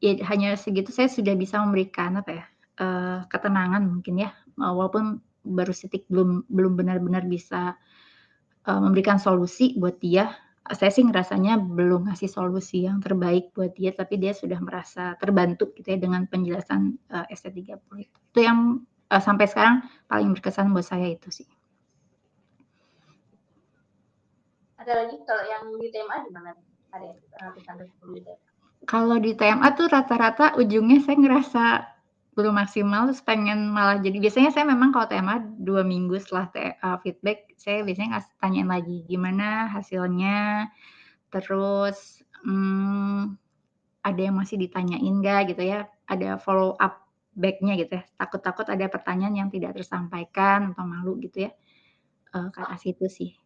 ya hanya segitu saya sudah bisa memberikan ketenangan mungkin ya, walaupun baru sedikit belum benar-benar bisa memberikan solusi buat dia. Saya sih ngerasanya belum ngasih solusi yang terbaik buat dia, tapi dia sudah merasa terbantu gitu ya dengan penjelasan ST30 itu. Itu yang sampai sekarang paling berkesan buat saya itu sih. Ada lagi kalau yang di TMA gimana? Ada pesan dari TMA? Kalau di TMA tuh rata-rata ujungnya saya ngerasa belum maksimal, terus pengen malah jadi biasanya saya memang kalau TMA 2 minggu setelah feedback, saya biasanya tanyain lagi gimana hasilnya, terus ada yang masih ditanyain nggak gitu ya, ada follow up back-nya gitu ya, takut-takut ada pertanyaan yang tidak tersampaikan atau malu gitu ya, ke arah situ sih.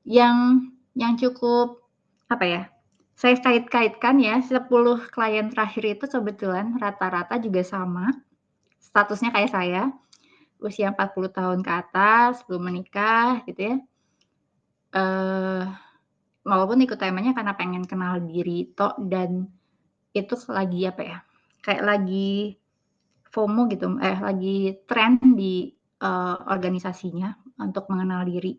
Yang cukup apa ya, saya kait-kaitkan ya 10 klien terakhir itu kebetulan rata-rata juga sama, statusnya kayak saya, usia 40 tahun ke atas, belum menikah gitu ya. Walaupun ikut temanya karena pengen kenal diri dan itu lagi apa ya, kayak lagi FOMO gitu, lagi tren di organisasinya untuk mengenal diri.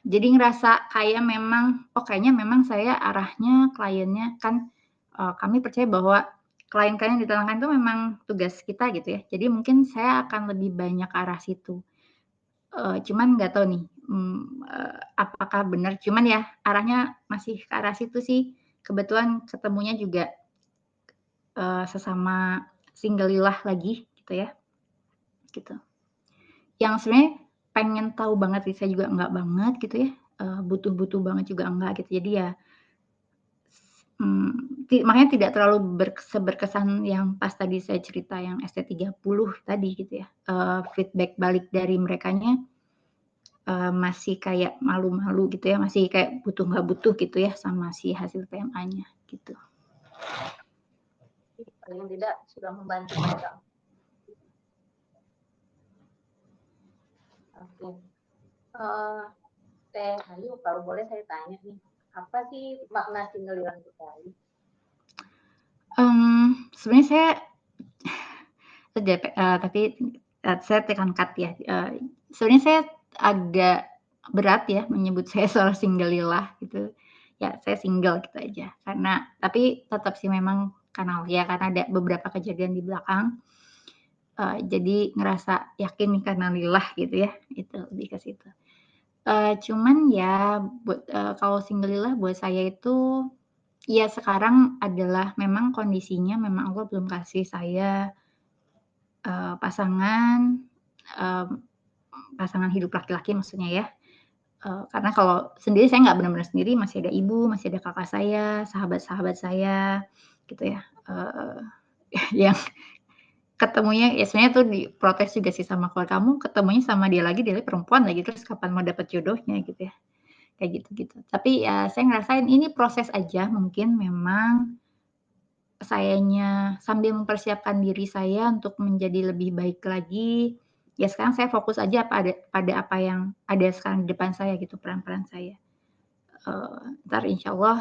Jadi ngerasa kayak memang, kayaknya memang saya arahnya kliennya kan, kami percaya bahwa klien-klien yang ditenangkan itu memang tugas kita gitu ya. Jadi mungkin saya akan lebih banyak arah situ. Cuman nggak tahu nih, apakah benar, cuman ya arahnya masih ke arah situ sih. Kebetulan ketemunya juga, sesama single-lilah lagi gitu ya, gitu. Yang sebenarnya pengen tahu banget sih, saya juga enggak banget gitu ya, butuh banget juga enggak gitu. Jadi ya, makanya tidak terlalu berkesan yang pas tadi saya cerita yang ST30 tadi gitu ya, feedback balik dari merekanya, masih kayak malu-malu gitu ya, masih kayak butuh nggak butuh gitu ya sama si hasil TMA-nya gitu. Paling tidak sudah membantu mereka. Oke. Teh Ayu, kalau boleh saya tanya nih, apa sih makna single-lilah untuk Ayu? Sebenarnya saya tapi saya tekankan ya, sebenarnya saya agak berat ya menyebut saya seorang single-lilah gitu. Ya saya single gitu aja, tapi tetap sih memang karena ada beberapa kejadian di belakang. jadi ngerasa yakin nih karena lillah gitu ya, itu lebih ke situ. Cuman ya kalau single lillah buat saya itu, ya sekarang adalah memang kondisinya memang Allah belum kasih saya, pasangan, mmm, pasangan hidup laki-laki maksudnya ya. Karena kalau sendiri saya nggak benar-benar sendiri, masih ada ibu, masih ada kakak saya, sahabat-sahabat saya, gitu ya, yang ketemunya ya sebenarnya tuh diprotes juga sih sama keluarga, "Kamu ketemunya sama dia lagi perempuan lagi, terus kapan mau dapet jodohnya?" Gitu ya, kayak gitu-gitu. Tapi ya saya ngerasain ini proses aja mungkin memang sayanya sambil mempersiapkan diri saya untuk menjadi lebih baik lagi, ya sekarang saya fokus aja pada apa yang ada sekarang di depan saya gitu, peran-peran saya. Entar insyaallah,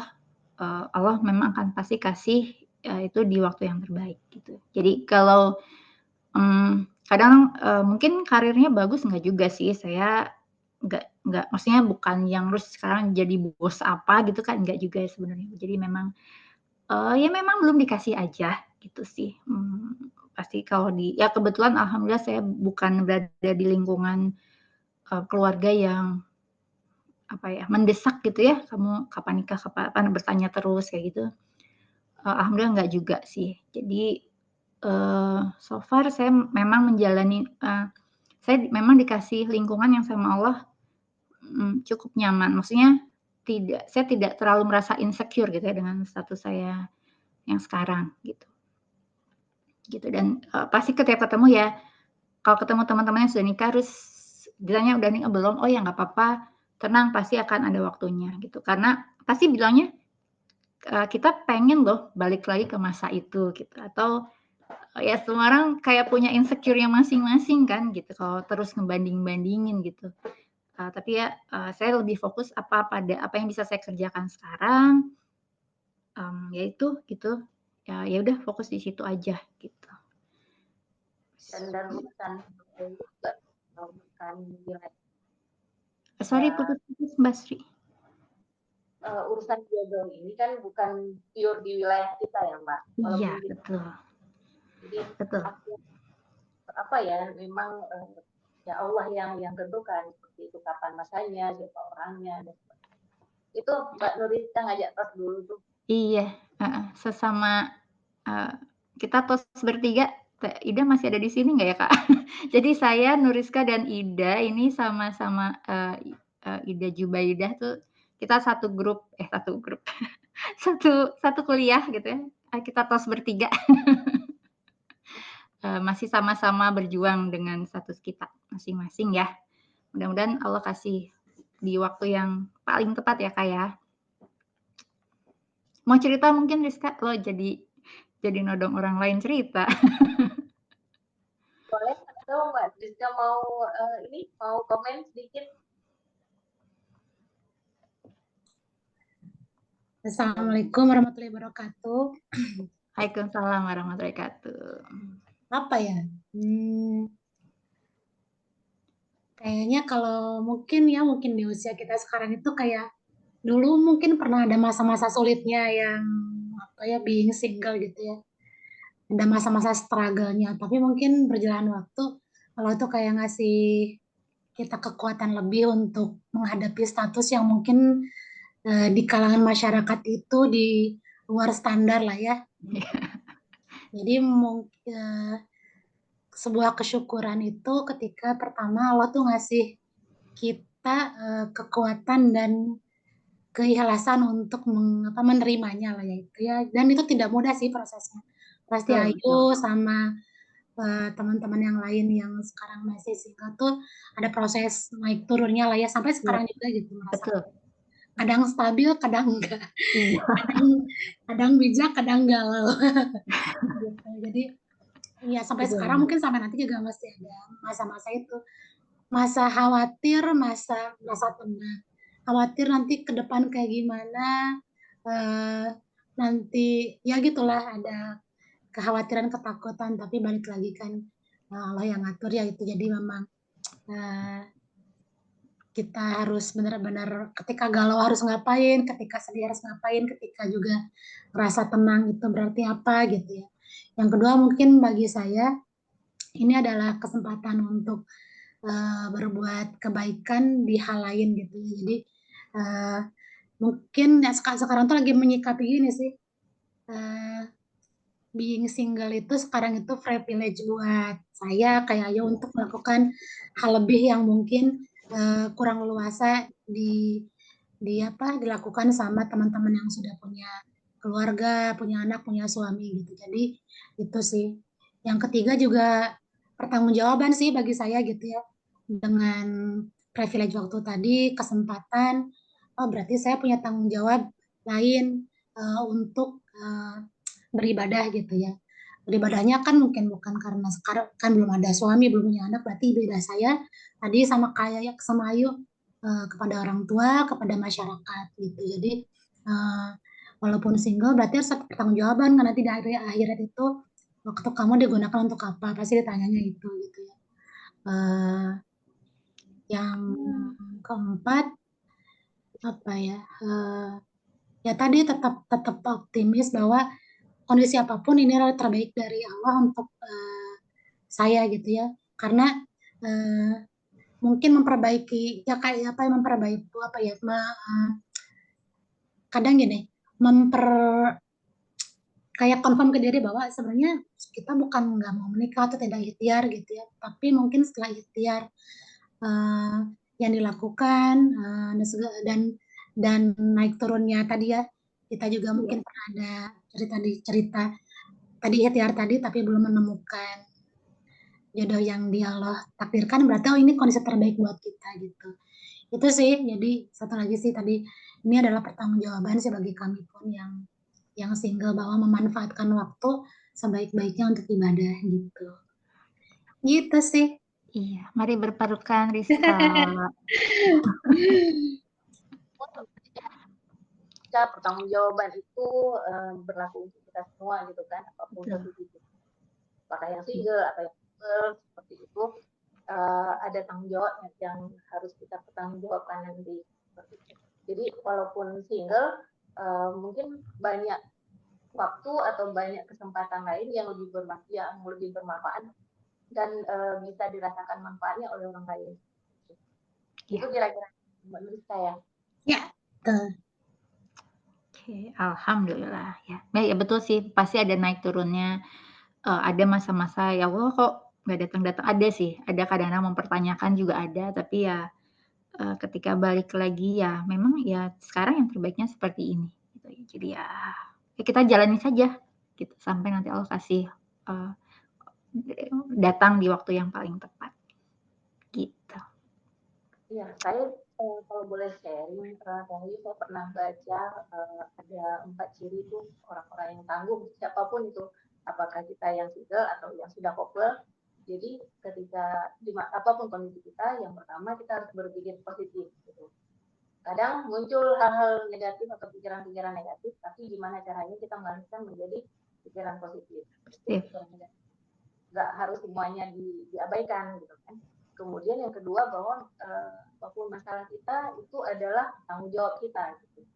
Allah memang akan pasti kasih, itu di waktu yang terbaik gitu. Jadi kalau, kadang, mungkin karirnya bagus enggak juga sih, saya enggak maksudnya bukan yang harus sekarang jadi bos apa gitu kan, enggak juga sebenarnya. Jadi memang, ya memang belum dikasih aja gitu sih, pasti kalau ya kebetulan alhamdulillah saya bukan berada di lingkungan, keluarga yang apa ya, mendesak gitu ya, "Kamu kapan nikah, kapan," bertanya terus kayak gitu. Alhamdulillah enggak juga sih. Jadi, so far saya memang menjalani saya memang dikasih lingkungan yang sama Allah, cukup nyaman. Maksudnya saya tidak terlalu merasa insecure gitu ya dengan status saya yang sekarang gitu. Gitu dan, pasti ketika ketemu ya, kalau ketemu teman-teman yang sudah nikah terus ditanya, "Udah nikah belum?" "Oh ya nggak apa-apa, tenang pasti akan ada waktunya," gitu. Karena pasti bilangnya, kita pengen loh balik lagi ke masa itu gitu atau, ya semua orang kayak punya insecure-nya masing-masing kan gitu kalau terus ngebanding-bandingin gitu. Tapi ya, saya lebih fokus pada apa yang bisa saya kerjakan sekarang, ya itu gitu, ya udah fokus di situ aja gitu. Dan urusan juga bukan wilayah Sorry ya, putus-putus Mbak Sri. urusan jodoh ini kan bukan pure di wilayah kita ya Mbak. Iya, Walaupun betul. jadi Betul. apa ya, memang ya Allah yang tentukan seperti itu kapan masanya, siapa orangnya, dan itu Mbak Nuri kita ngajak tos dulu tuh. Iya, heeh, sesama, kita tos bertiga, Ida masih ada di sini nggak ya, Kak? Jadi saya, Nuriska, dan Ida ini sama-sama, Ida Jubaidah tuh kita satu grup satu kuliah gitu ya, kita tos bertiga. Masih sama-sama berjuang dengan status kita masing-masing ya. Mudah-mudahan Allah kasih di waktu yang paling tepat ya, Kak, ya. Mau cerita mungkin Rizka? Lo jadi nodong orang lain cerita. Boleh atau Mbak Rizka mau mau komen sedikit? Assalamualaikum warahmatullahi wabarakatuh. Waalaikumsalam warahmatullahi wabarakatuh. Apa ya? Kayaknya kalau mungkin di usia kita sekarang itu kayak dulu mungkin pernah ada masa-masa sulitnya yang being single gitu ya. Ada masa-masa struggle-nya, tapi mungkin berjalan waktu kalau itu kayak ngasih kita kekuatan lebih untuk menghadapi status yang mungkin di kalangan masyarakat itu di luar standar lah ya. Jadi sebuah kesyukuran itu ketika pertama Allah tuh ngasih kita kekuatan dan keikhlasan untuk menerimanya lah ya itu ya. Dan itu tidak mudah sih prosesnya. Pasti Ayu sama teman-teman yang lain yang sekarang masih single tuh ada proses naik turunnya lah ya sampai sekarang juga gitu merasa. Betul. Kadang stabil, kadang enggak. kadang bijak, kadang galau. Gitu. Jadi ya sampai sekarang mungkin sampai nanti juga masih ada masa-masa itu. Masa khawatir, masa tenang. Khawatir nanti ke depan kayak gimana, nanti ya gitulah ada kekhawatiran, ketakutan, tapi balik lagi kan Allah yang ngatur ya itu. Jadi memang kita harus benar-benar ketika galau harus ngapain, ketika sedih harus ngapain, ketika juga merasa tenang itu berarti apa gitu ya. Yang kedua mungkin bagi saya ini adalah kesempatan untuk berbuat kebaikan di hal lain gitu. Jadi mungkin ya sekarang tuh lagi menyikapi gini sih, being single itu sekarang itu privilege buat saya kayak Ayu untuk melakukan hal lebih yang mungkin kurang leluasa dilakukan sama teman-teman yang sudah punya keluarga, punya anak, punya suami gitu. Jadi itu sih. Yang ketiga juga pertanggungjawaban sih bagi saya gitu ya. Dengan privilege waktu tadi, kesempatan, oh berarti saya punya tanggung jawab lain untuk beribadah gitu ya. Beribadahnya kan mungkin bukan karena sekarang kan belum ada suami, belum punya anak, berarti ibadah saya tadi sama kayak sama Ayu kepada orang tua, kepada masyarakat gitu. Jadi walaupun single berarti harus ada pertanggungjawaban kan nanti di akhirat itu waktu kamu digunakan untuk apa, pasti ditanyanya itu gitu ya. Yang keempat apa ya? Ya tadi tetap optimis bahwa kondisi apapun ini adalah terbaik dari Allah untuk saya gitu ya. Karena mungkin memperbaiki ya kayak apa yang memperbaiki apa ya kadang gini kayak confirm ke diri bahwa sebenarnya kita bukan nggak mau menikah atau tidak ikhtiar gitu ya, tapi mungkin setelah ikhtiar yang dilakukan dan naik turunnya tadi ya, kita juga mungkin pernah ada cerita tadi ikhtiar tadi tapi belum menemukan jodoh yang dia Allah takdirkan, berarti oh ini kondisi terbaik buat kita gitu. Itu sih. Jadi satu lagi sih tadi ini adalah pertanggungjawaban sih bagi kami pun yang single bahwa memanfaatkan waktu sebaik-baiknya untuk ibadah gitu. Gitu sih. Iya, mari berpelukan Rizka. Pertanggungjawaban itu berlaku untuk kita semua gitu kan, apapun posisi kita. Apakah yang single atau yang single seperti itu, ada tanggung jawab yang harus kita pertanggungjawabkan nanti. Jadi walaupun single, mungkin banyak waktu atau banyak kesempatan lain yang lebih bermanfaat dan bisa dirasakan manfaatnya oleh orang lain. Ya. Itu kira-kira menurut saya. Ya, betul. Oke, alhamdulillah ya. Ya betul sih, pasti ada naik turunnya. Ada masa-masa ya Allah kok nggak datang-datang, ada sih, ada kadang-kadang mempertanyakan juga ada, tapi ya ketika balik lagi ya memang ya sekarang yang terbaiknya seperti ini gitu. Jadi ya kita jalani saja gitu sampai nanti Allah kasih datang di waktu yang paling tepat gitu. Iya, saya kalau boleh sharing, saya pernah baca ada 4 ciri itu orang-orang yang tangguh, siapapun itu, apakah kita yang single atau yang sudah couple. Jadi ketika apapun kondisi kita, yang pertama kita harus berpikir positif. Gitu. Kadang muncul hal-hal negatif atau pikiran-pikiran negatif, tapi gimana caranya kita mengalihkan menjadi pikiran positif. Nggak harus semuanya diabaikan, gitu kan. Kemudian yang kedua bahwa apapun masalah kita itu adalah tanggung jawab kita. Gitu.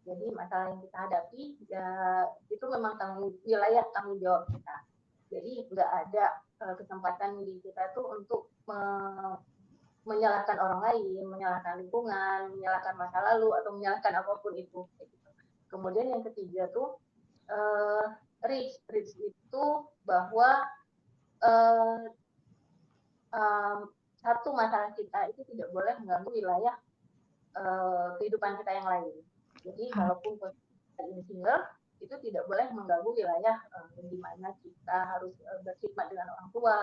Jadi masalah yang kita hadapi ya itu memang wilayah tanggung jawab kita. Jadi nggak ada kesempatan di kita tuh untuk menyalahkan orang lain, menyalahkan lingkungan, menyalahkan masa lalu atau menyalahkan apapun itu. Gitu. Kemudian yang ketiga tuh reach itu bahwa satu masalah kita itu tidak boleh mengganggu wilayah kehidupan kita yang lain. Jadi walaupun kita ini single, itu tidak boleh mengganggu wilayah di mana kita harus berkhidmat dengan orang tua,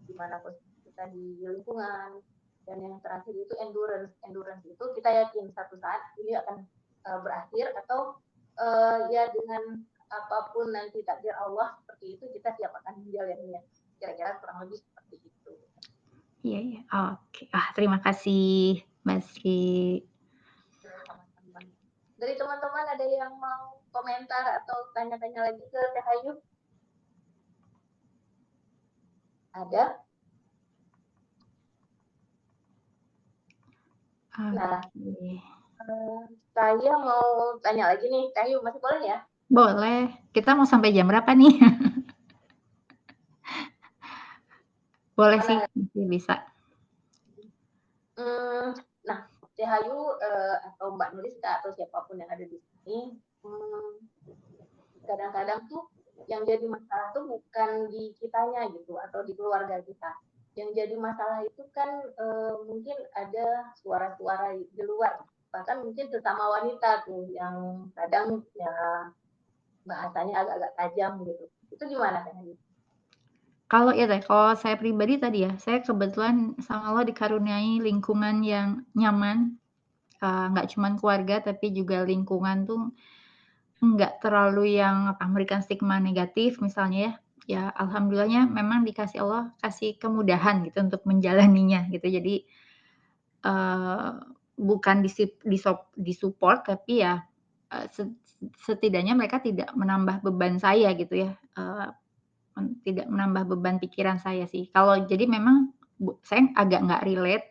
di mana posisi kita di lingkungan, dan yang terakhir itu endurance. Endurance itu kita yakin satu saat ini akan berakhir atau ya dengan apapun nanti takdir Allah seperti itu kita siap akan menjalannya. Kira-kira kurang lebih seperti itu. Iya, iya. Oke. Terima kasih, Mbak Sri. Dari teman-teman ada yang mau komentar atau tanya-tanya lagi ke Teh Ayu? Ada? Nah, saya mau tanya lagi nih, Teh Ayu masih boleh ya? Boleh. Kita mau sampai jam berapa nih? Boleh Mana sih, ya? masih bisa. Nah, Cahayu atau Mbak Nuriska atau siapapun yang ada di sini, kadang-kadang tuh yang jadi masalah tuh bukan di kitanya gitu atau di keluarga kita. Yang jadi masalah itu kan mungkin ada suara-suara di luar, bahkan mungkin sesama wanita tuh yang kadang ya bahasanya agak-agak tajam gitu. Itu gimana kan? Kalau ya teh, kalau saya pribadi tadi ya, saya kebetulan sama Allah dikaruniai lingkungan yang nyaman, nggak cuman keluarga tapi juga lingkungan tuh nggak terlalu yang memberikan stigma negatif misalnya ya. Ya alhamdulillahnya memang dikasih Allah kasih kemudahan gitu untuk menjalaninya gitu. Jadi, eee, bukan disupport tapi ya, setidaknya mereka tidak menambah beban saya gitu ya, tidak menambah beban pikiran saya sih. Kalau jadi memang saya agak nggak relate,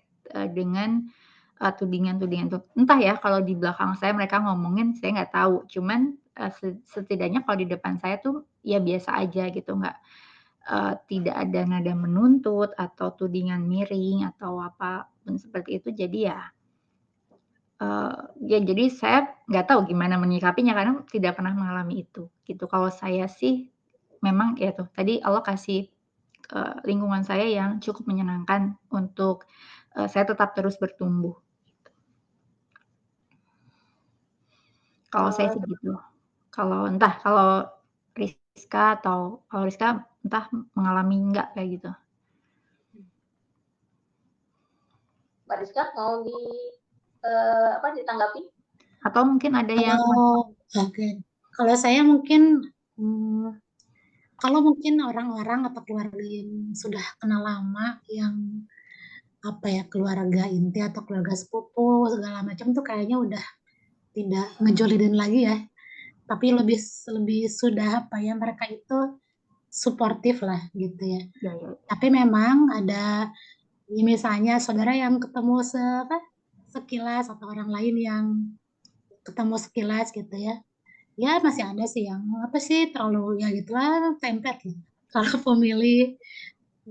dengan, tudingan-tudingan itu. Entah ya kalau di belakang saya mereka ngomongin saya nggak tahu, cuman, setidaknya kalau di depan saya tuh ya biasa aja gitu, tidak ada nada menuntut atau tudingan miring atau apa pun seperti itu. Jadi ya, ya jadi saya nggak tahu gimana menyikapinya karena tidak pernah mengalami itu, gitu. Kalau saya sih memang ya tuh tadi Allah kasih, lingkungan saya yang cukup menyenangkan untuk, saya tetap terus bertumbuh. Kalau saya sih gitu. Kalau Rizka atau kalau Rizka entah mengalami enggak kayak gitu? Mbak Rizka mau ditanggapi? Atau mungkin ada yang Oke. Kalau saya mungkin, kalau mungkin orang-orang atau keluarga yang sudah kenal lama, yang apa ya, keluarga inti atau keluarga sepupu segala macam tuh kayaknya udah tidak ngejolidin lagi ya. Tapi lebih lebih sudah apa ya, mereka itu suportif lah gitu ya. ya ya, Tapi memang ada ya misalnya saudara yang ketemu sekilas atau orang lain yang ketemu sekilas gitu ya. Ya masih ada sih yang apa sih terlalu ya gitulah template gitu. Terlalu pemilih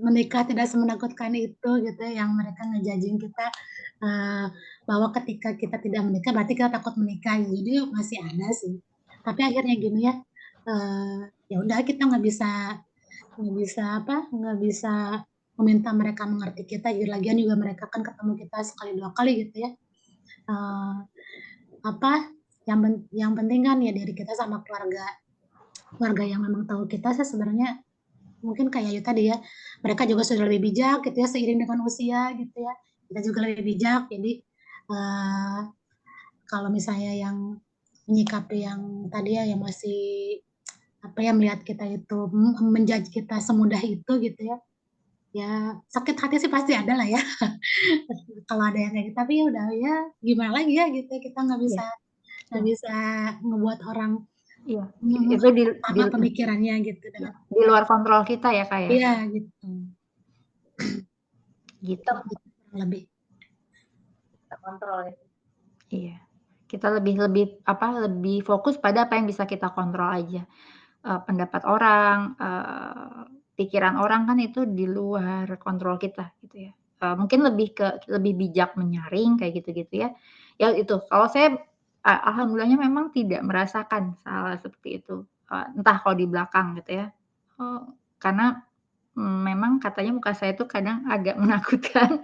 menikah tidak semenakutkan itu gitu ya, yang mereka ngejajing kita uh, bahwa ketika kita tidak menikah berarti kita takut menikah gitu. Jadi masih ada sih. Tapi akhirnya gini ya, ya udah kita nggak bisa meminta mereka mengerti kita. Jadi lagian juga mereka kan ketemu kita sekali dua kali gitu ya. Uh, apa yang penting kan ya dari kita sama keluarga yang memang tahu kita sih sebenarnya mungkin kayak Ayu tadi ya, mereka juga sudah lebih bijak gitu ya seiring dengan usia gitu ya, kita juga lebih bijak. Jadi uh, kalau misalnya yang menyikapi yang tadi ya yang masih apa ya melihat kita itu menjudge kita semudah itu gitu ya, ya sakit hati sih pasti ada lah ya kalau ada yang kayak gitu. Tapi ya udah ya gimana lagi ya gitu ya, kita nggak iya, bisa ngebuat orang iya. Itu sama pemikirannya gitu dengan di luar kontrol kita ya, Kak, ya? iya gitu Gitu. lebih Kita kontrol ya. Iya. Kita lebih lebih fokus pada apa yang bisa kita kontrol aja. Pendapat orang, pikiran orang kan itu di luar kontrol kita gitu ya. Mungkin lebih bijak menyaring kayak gitu-gitu ya. Ya itu, kalau saya, alhamdulillahnya memang tidak merasakan hal seperti itu, entah kalau di belakang gitu ya. Karena, memang katanya muka saya tuh kadang agak menakutkan.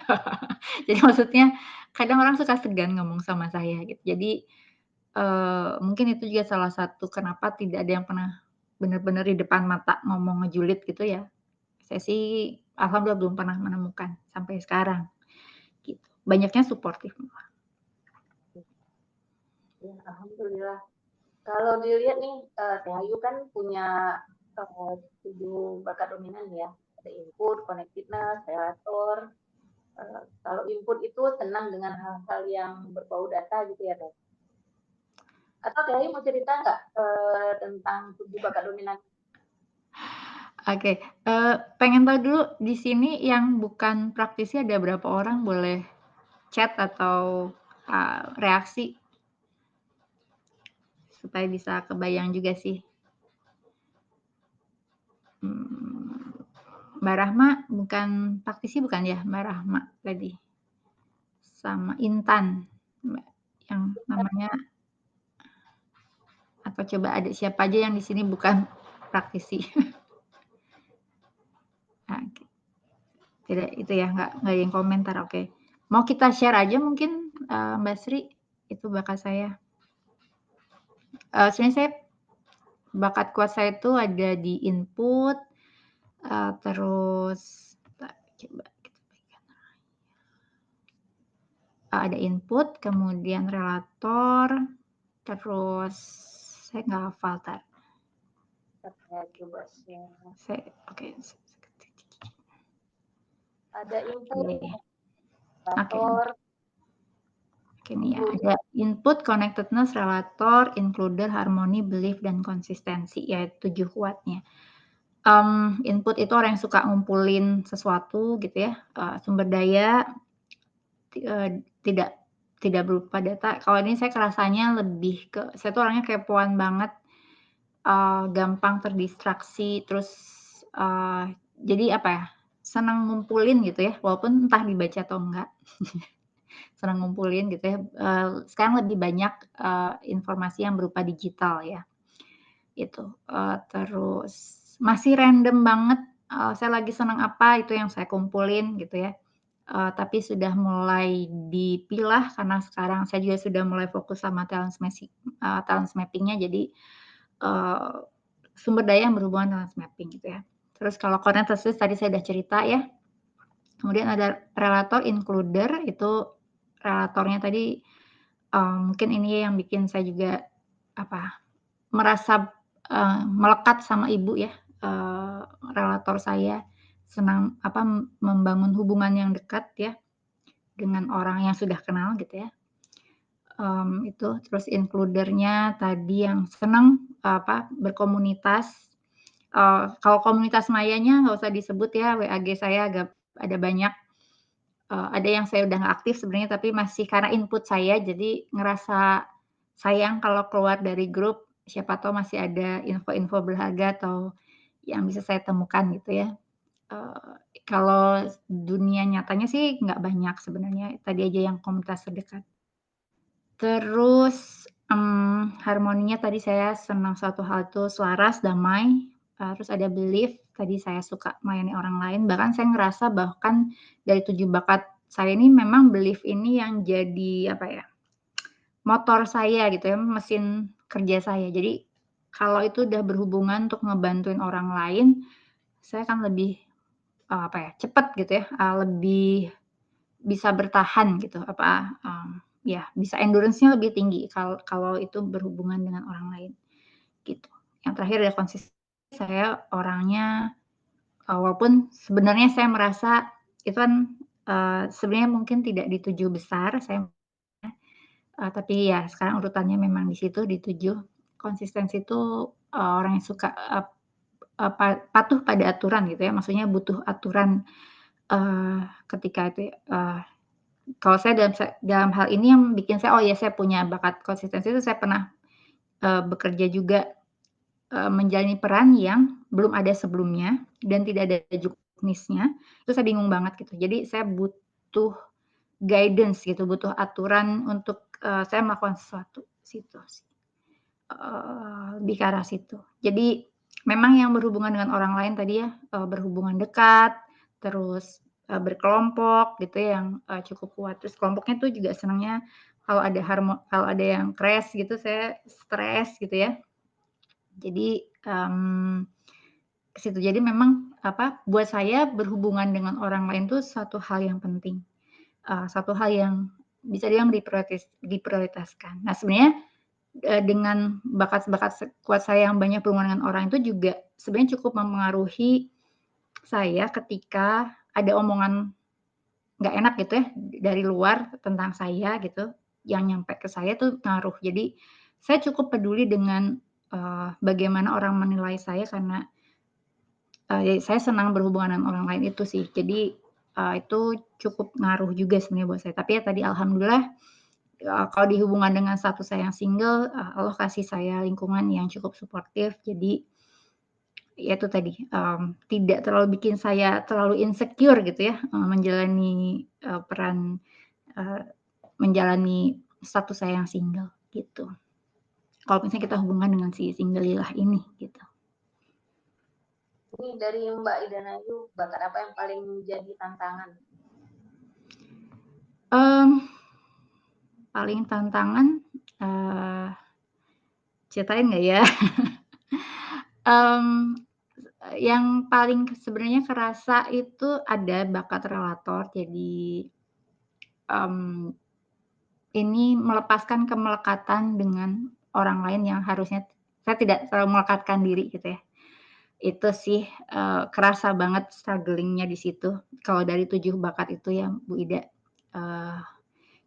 Jadi maksudnya kadang orang suka segan ngomong sama saya gitu. Jadi, mungkin itu juga salah satu kenapa tidak ada yang pernah bener-bener di depan mata ngomong ngejulit gitu ya. Saya sih alhamdulillah belum pernah menemukan sampai sekarang, gitu. Banyaknya suportif malah. Ya, alhamdulillah. Kalau dilihat nih, Teh Ayu kan punya 7 bakat dominan ya. Ada input, connectedness, relator. Kalau input itu senang dengan hal-hal yang berbau data gitu ya, Teh. Atau Teh Ayu mau cerita nggak tentang 7 bakat dominan? Oke, pengen tahu dulu di sini yang bukan praktisi ada berapa orang? Boleh chat atau, reaksi supaya bisa kebayang juga sih. Mbak Rahma bukan praktisi bukan ya, Mbak Rahma tadi? Sama Intan, Mbak, yang namanya atau coba ada siapa aja yang di sini bukan praktisi? Oke. Tidak itu ya, nggak ada yang komentar, oke. Mau kita share aja mungkin, Mbak Sri, itu bakat saya. Sebenarnya saya bakat kuat saya itu ada di input, terus coba kita bagikan. Ada input, kemudian relator, terus saya nggak hafal tar. Saya coba share. Oke. Ada input, Oke. relator, Oke nih ya, ada input, connectedness, relator, includer, harmony, belief, dan konsistensi, ya 7 kuatnya. Input itu orang yang suka ngumpulin sesuatu gitu ya, sumber daya, tidak berupa data. Kalau ini saya kerasanya lebih ke, saya tuh orangnya kepoan banget, gampang terdistraksi, terus jadi apa ya, senang ngumpulin gitu ya, walaupun entah dibaca atau enggak. Senang ngumpulin gitu ya. Sekarang lebih banyak informasi yang berupa digital ya. Itu. Terus masih random banget. Saya lagi senang apa itu yang saya kumpulin gitu ya. Tapi sudah mulai dipilah karena sekarang saya juga sudah mulai fokus sama talent mapping-nya. Jadi sumber daya yang berhubungan talent mapping gitu ya. Terus kalau content analysis tadi saya udah cerita ya. Kemudian ada relator, includer, itu relatornya tadi mungkin ini yang bikin saya juga merasa melekat sama ibu ya, relator saya senang membangun hubungan yang dekat ya dengan orang yang sudah kenal gitu ya. Itu terus includernya tadi yang senang berkomunitas. Kalau komunitas mayanya nggak usah disebut ya, WAG saya ada banyak. Ada yang saya udah nggak aktif sebenarnya, tapi masih karena input saya, jadi ngerasa sayang kalau keluar dari grup, siapa tahu masih ada info-info berharga atau yang bisa saya temukan gitu ya. Kalau dunia nyatanya sih nggak banyak sebenarnya, tadi aja yang komunitas terdekat. Terus, harmoninya tadi saya senang suatu hal itu selaras, damai, terus ada belief, tadi saya suka melayani orang lain, bahkan saya ngerasa bahkan dari 7 bakat saya ini memang belief ini yang jadi motor saya gitu ya, mesin kerja saya. Jadi kalau itu udah berhubungan untuk ngebantuin orang lain, saya akan lebih, cepat gitu ya, lebih bisa bertahan gitu, ya bisa endurance-nya lebih tinggi kalau itu berhubungan dengan orang lain, gitu. Yang terakhir ada konsistensi, saya orangnya, walaupun sebenarnya saya merasa itu kan, sebenarnya mungkin tidak di 7 besar, tapi ya sekarang urutannya memang di situ, di 7. Konsistensi itu, orang yang suka, patuh pada aturan gitu ya, maksudnya butuh aturan, ketika itu kalau saya dalam hal ini yang bikin saya, oh ya saya punya bakat konsistensi itu saya pernah, bekerja juga, menjalani peran yang belum ada sebelumnya dan tidak ada juknisnya, itu saya bingung banget gitu. Jadi saya butuh guidance gitu, butuh aturan untuk, saya melakukan sesuatu, situ sih. Lebih ke arah situ. Jadi memang yang berhubungan dengan orang lain tadi ya, berhubungan dekat, terus, berkelompok gitu ya yang, cukup kuat. Terus kelompoknya tuh juga senangnya kalau ada yang crash gitu saya stres gitu ya. Jadi, ke situ. Jadi memang buat saya berhubungan dengan orang lain tuh satu hal yang penting, satu hal yang bisa dibilang diprioritaskan. Nah sebenarnya dengan bakat-bakat kuat saya yang banyak berhubungan dengan orang itu juga sebenarnya cukup mempengaruhi saya ketika ada omongan nggak enak gitu ya dari luar tentang saya gitu, yang nyampe ke saya tuh ngaruh. Jadi saya cukup peduli dengan, bagaimana orang menilai saya karena, ya saya senang berhubungan dengan orang lain itu sih. Jadi, itu cukup ngaruh juga sebenarnya buat saya. Tapi ya tadi alhamdulillah kalau dihubungkan dengan status saya yang single, Allah kasih saya lingkungan yang cukup suportif. Jadi, ya itu tadi, tidak terlalu bikin saya terlalu insecure gitu ya, menjalani, peran, menjalani status saya yang single, gitu. Kalau misalnya kita hubungkan dengan si single-lilah ini, gitu. Ini dari Mbak Ida Ayu, bakat apa yang paling menjadi tantangan? Paling tantangan, ceritain nggak ya? Yang paling sebenarnya kerasa itu ada bakat relator, jadi, ini melepaskan kemelekatan dengan orang lain yang harusnya saya tidak terlalu melekatkan diri gitu ya. Itu sih, kerasa banget struggle-nya di situ, kalau dari 7 bakat itu ya, Bu Ida.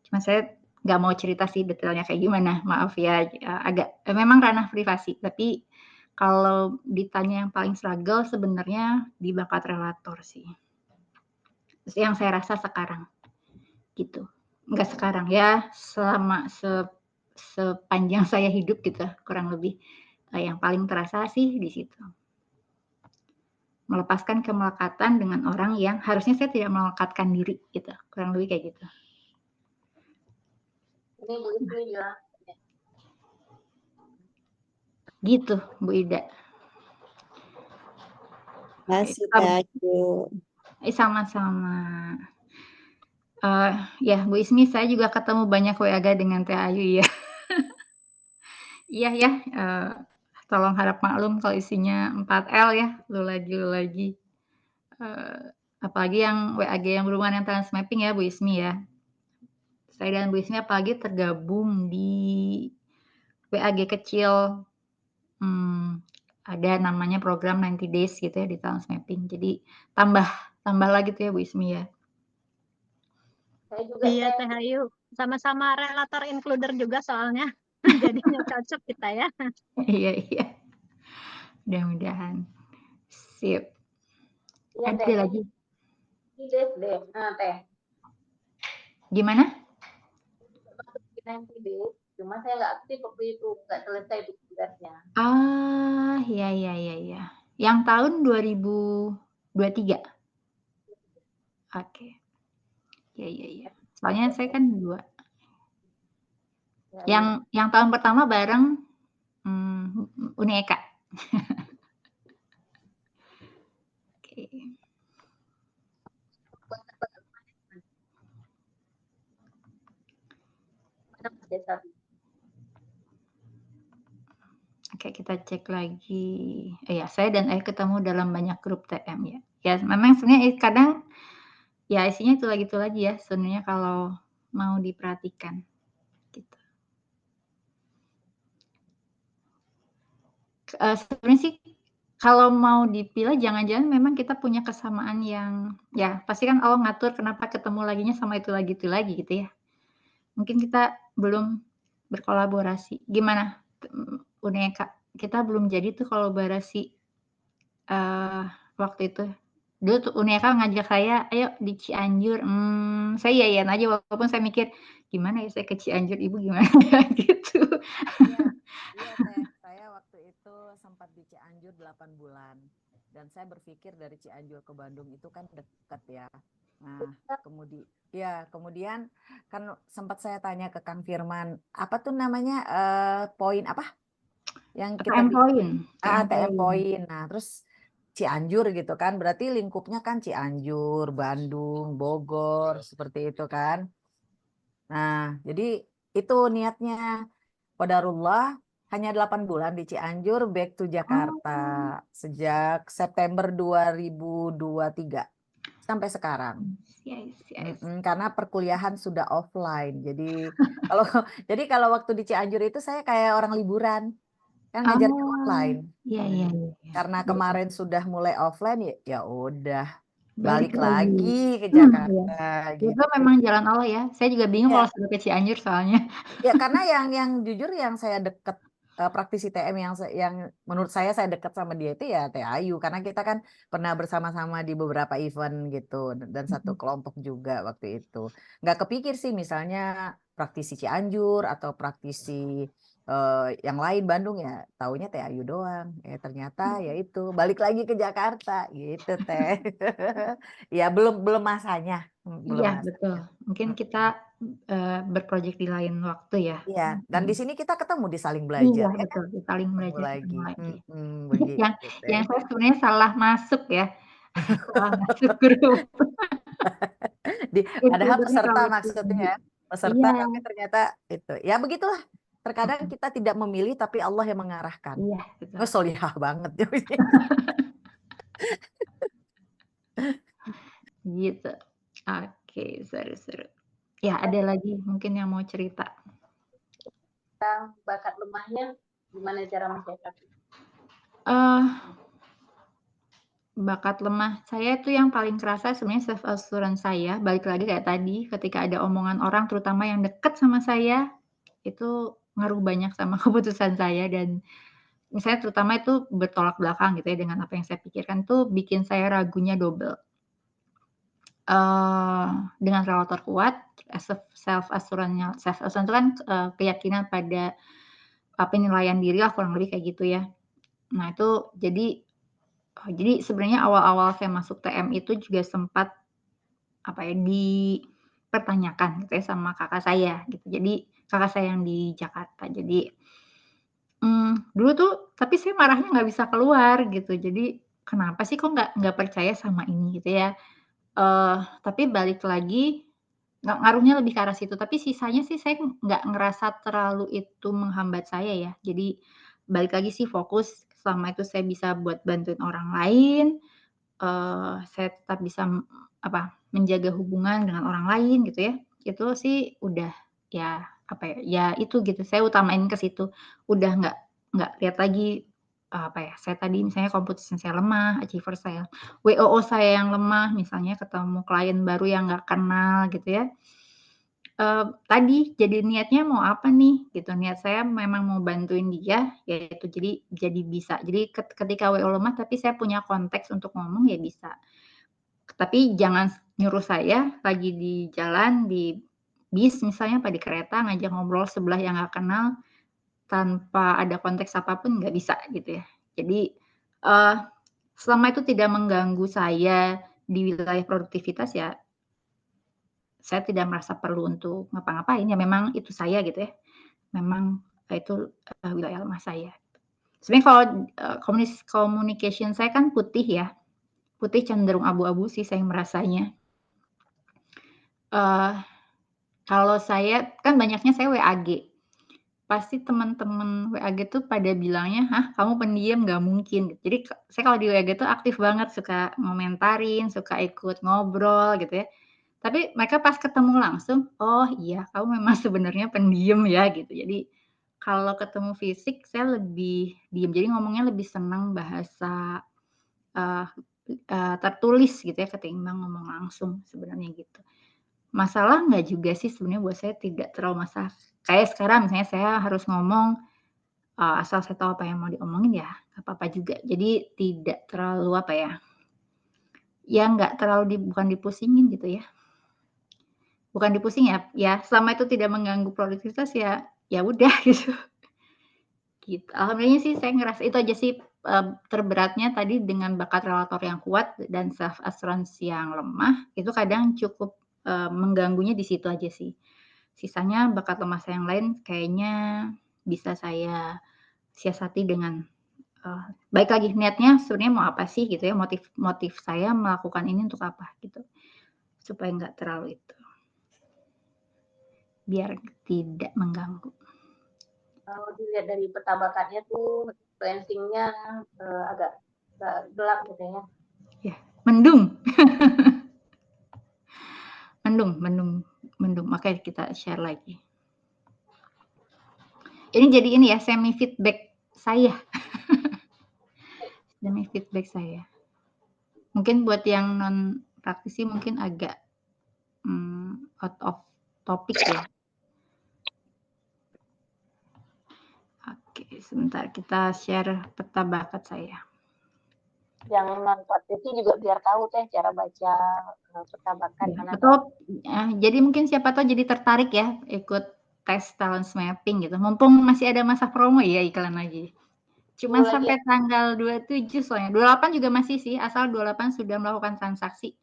Cuma saya nggak mau cerita sih detailnya kayak gimana, maaf ya, agak memang ranah privasi, tapi kalau ditanya yang paling struggle sebenarnya di bakat relator sih. Yang saya rasa sekarang, gitu. Nggak sekarang ya, selama sepanjang saya hidup gitu, kurang lebih, yang paling terasa sih di situ. Melepaskan kemelekatan dengan orang yang harusnya saya tidak melekatkan diri gitu, kurang lebih kayak gitu. Ini Bu Ismi juga. Gitu, Bu Ida. Makasih Teh Ayu. Sama-sama. Ya Bu Ismi, saya juga ketemu banyak WA dengan Teh Ayu ya. Iya ya, tolong harap maklum kalau isinya 4L ya, lu lagi. Apalagi yang WAG yang berhubungan dengan transmapping ya Bu Ismi ya. Saya dan Bu Ismi apalagi tergabung di WAG kecil, ada namanya program 90 Days gitu ya di transmapping. Jadi tambah lagi tuh ya Bu Ismi ya. Saya juga Iya Teh Ayu, sama-sama relator includer juga soalnya. Jadinya cocok kita ya. Iya. Mudah-mudahan. Sip. Iya, Ada Teh. lagi? Ide deh. Nah, Teh. Gimana? 90 days, cuma saya nggak aktif waktu itu, nggak selesai tugasnya. Iya. Yang tahun 2023? Oke. Iya. Soalnya saya kan 2. Ya, Yang tahun pertama bareng Uni Eka. Oke. Oke, kita cek lagi. Ya, saya dan Ayah ketemu dalam banyak grup TM ya. Ya, memang sebenarnya kadang ya isinya itu lagi ya sebenarnya kalau mau diperhatikan. Gitu. Sebenarnya sih kalau mau dipilih jangan-jangan memang kita punya kesamaan yang ya pasti kan Allah ngatur kenapa ketemu laginya sama itu lagi gitu ya. Mungkin kita belum berkolaborasi. Gimana Uni Eka? Kita belum jadi tuh kolaborasi waktu itu. Dulu tuh Uni Eka ngajak saya, "Ayo di Cianjur." Saya iyain aja walaupun saya mikir, "Gimana ya saya ke Cianjur, Ibu gimana?" gitu. Iya Teh, saya waktu itu sempat di Cianjur 8 bulan. Dan saya berpikir dari Cianjur ke Bandung itu kan dekat ya. Nah, kemudian kan sempat saya tanya ke Kang Firman, apa tuh namanya poin apa? Yang kita ATM Poin. ATM Poin. Nah, terus Cianjur gitu kan, berarti lingkupnya kan Cianjur, Bandung, Bogor, seperti itu kan. Nah, jadi itu niatnya. Qadarullah hanya 8 bulan di Cianjur, back to Jakarta sejak September 2023 sampai sekarang. Yes. Karena perkuliahan sudah offline. Jadi kalau waktu di Cianjur itu saya kayak orang liburan. Kan ngajarnya online. Iya. Karena kemarin sudah mulai offline ya udah balik lagi lagi ke Jakarta Itu gitu. memang jalan Allah ya. Saya juga bingung Ya. kalau sudah ke Cianjur soalnya. Ya karena yang jujur yang saya deket praktisi TM yang menurut saya dekat sama dia itu ya Teh Ayu karena kita kan pernah bersama-sama di beberapa event gitu dan satu kelompok juga waktu itu. Nggak kepikir sih misalnya praktisi Cianjur atau praktisi yang lain Bandung ya taunya Teh Ayu doang. Ternyata ya itu balik lagi ke Jakarta gitu Teh. Ya belum masanya, belum Iya, betul. masanya. Mungkin kita berproyek di lain waktu ya. Iya, dan di sini kita ketemu di Saling Iya, Belajar ya kan? betul. Saling Ketemu belajar ketemu lagi. lagi. Yang Begitu Teh. saya sebenarnya salah masuk ya. Salah masuk grup. Padahal Includernya peserta terlalu maksudnya tinggi. ya, peserta Iya, tapi ternyata itu. Ya begitulah. Terkadang kita tidak memilih tapi Allah yang mengarahkan. iya, betul. Solihah banget. Gitu. Oke, seru-seru. Ya, ada lagi mungkin yang mau cerita. Tentang bakat lemahnya, gimana cara mencetak? Bakat lemah saya itu yang paling kerasa sebenarnya self assurance saya, balik lagi kayak tadi, ketika ada omongan orang terutama yang deket sama saya, itu ngaruh banyak sama keputusan saya dan misalnya terutama itu bertolak belakang gitu ya dengan apa yang saya pikirkan tuh bikin saya ragunya double. Dengan relator kuat, self assurance itu kan, keyakinan pada, penilaian diri lah kurang lebih kayak gitu ya. Nah itu jadi sebenarnya awal-awal saya masuk TM itu juga sempat, dipertanyakan gitu ya sama kakak saya gitu. Jadi kakak saya yang di Jakarta. Jadi, dulu tuh tapi saya marahnya nggak bisa keluar gitu. Jadi kenapa sih kok nggak percaya sama ini gitu ya. Tapi balik lagi ngaruhnya lebih ke arah situ, tapi sisanya sih saya nggak ngerasa terlalu itu menghambat saya ya. Jadi balik lagi sih fokus selama itu saya bisa buat bantuin orang lain, saya tetap bisa, menjaga hubungan dengan orang lain gitu ya, itu sih udah ya, ya itu gitu, saya utamain ke situ. Udah nggak lihat lagi, saya tadi misalnya komposisi saya lemah, achiever saya, WOO saya yang lemah, misalnya ketemu klien baru yang nggak kenal gitu ya. Tadi jadi niatnya mau apa nih gitu, niat saya memang mau bantuin dia, yaitu jadi bisa. Jadi ketika WO lemah tapi saya punya konteks untuk ngomong ya bisa. Tapi jangan nyuruh saya lagi di jalan, di bis misalnya, apa di kereta ngajak ngobrol sebelah yang nggak kenal, tanpa ada konteks apapun nggak bisa gitu ya. Jadi, selama itu tidak mengganggu saya di wilayah produktivitas ya saya tidak merasa perlu untuk ngapa-ngapain, ya memang itu saya gitu ya, memang, itu, wilayah lemah saya. Sebenarnya kalau, communication saya kan putih ya, putih cenderung abu-abu sih saya merasanya. Eee, Kalau saya kan banyaknya saya WAG, pasti teman-teman WAG tuh pada bilangnya, "Hah, kamu pendiam, nggak mungkin." Jadi saya kalau di WAG tuh aktif banget, suka ngomentarin, suka ikut ngobrol gitu ya. Tapi mereka pas ketemu langsung, "Oh iya, kamu memang sebenarnya pendiam ya," gitu. Jadi kalau ketemu fisik saya lebih diem, jadi ngomongnya lebih senang bahasa, eee tertulis gitu ya ketimbang ngomong langsung sebenarnya gitu. Masalah nggak juga sih sebenarnya buat saya tidak terlalu masalah. Kayak sekarang misalnya saya harus ngomong, asal saya tahu apa yang mau diomongin ya nggak apa-apa juga. Jadi tidak terlalu ya nggak terlalu bukan dipusingin gitu ya. Bukan dipusing ya, ya selama itu tidak mengganggu produktivitas ya, ya udah gitu. Gitu. Alhamdulillahnya sih saya ngerasa itu aja sih, terberatnya tadi dengan bakat relator yang kuat dan self assurance yang lemah, itu kadang cukup, mengganggunya di situ aja sih. Sisanya bakat lemah saya yang lain kayaknya bisa saya siasati dengan, baik lagi niatnya sebenarnya mau apa sih gitu ya, motif motif saya melakukan ini untuk apa gitu, supaya nggak terlalu itu, biar tidak mengganggu. Kalau dilihat dari peta bakatnya tuh ranking-nya agak gelap gitu ya. Ya, mendung. Mendung. Makanya kita share lagi. Ini jadi ini ya, semi feedback saya. Semi feedback saya. Mungkin buat yang non praktisi mungkin agak out of topic ya. Oke, sebentar kita share peta bakat saya. Yang non praktisi juga biar tahu teh cara baca peta bakat. Ya, atau jadi mungkin siapa tahu jadi tertarik ya ikut tes talent mapping gitu. Mumpung masih ada masa promo ya, iklan lagi. Cuma Tunggu lagi sampai tanggal 27 soalnya. 28 juga masih sih, asal 28 sudah melakukan transaksi.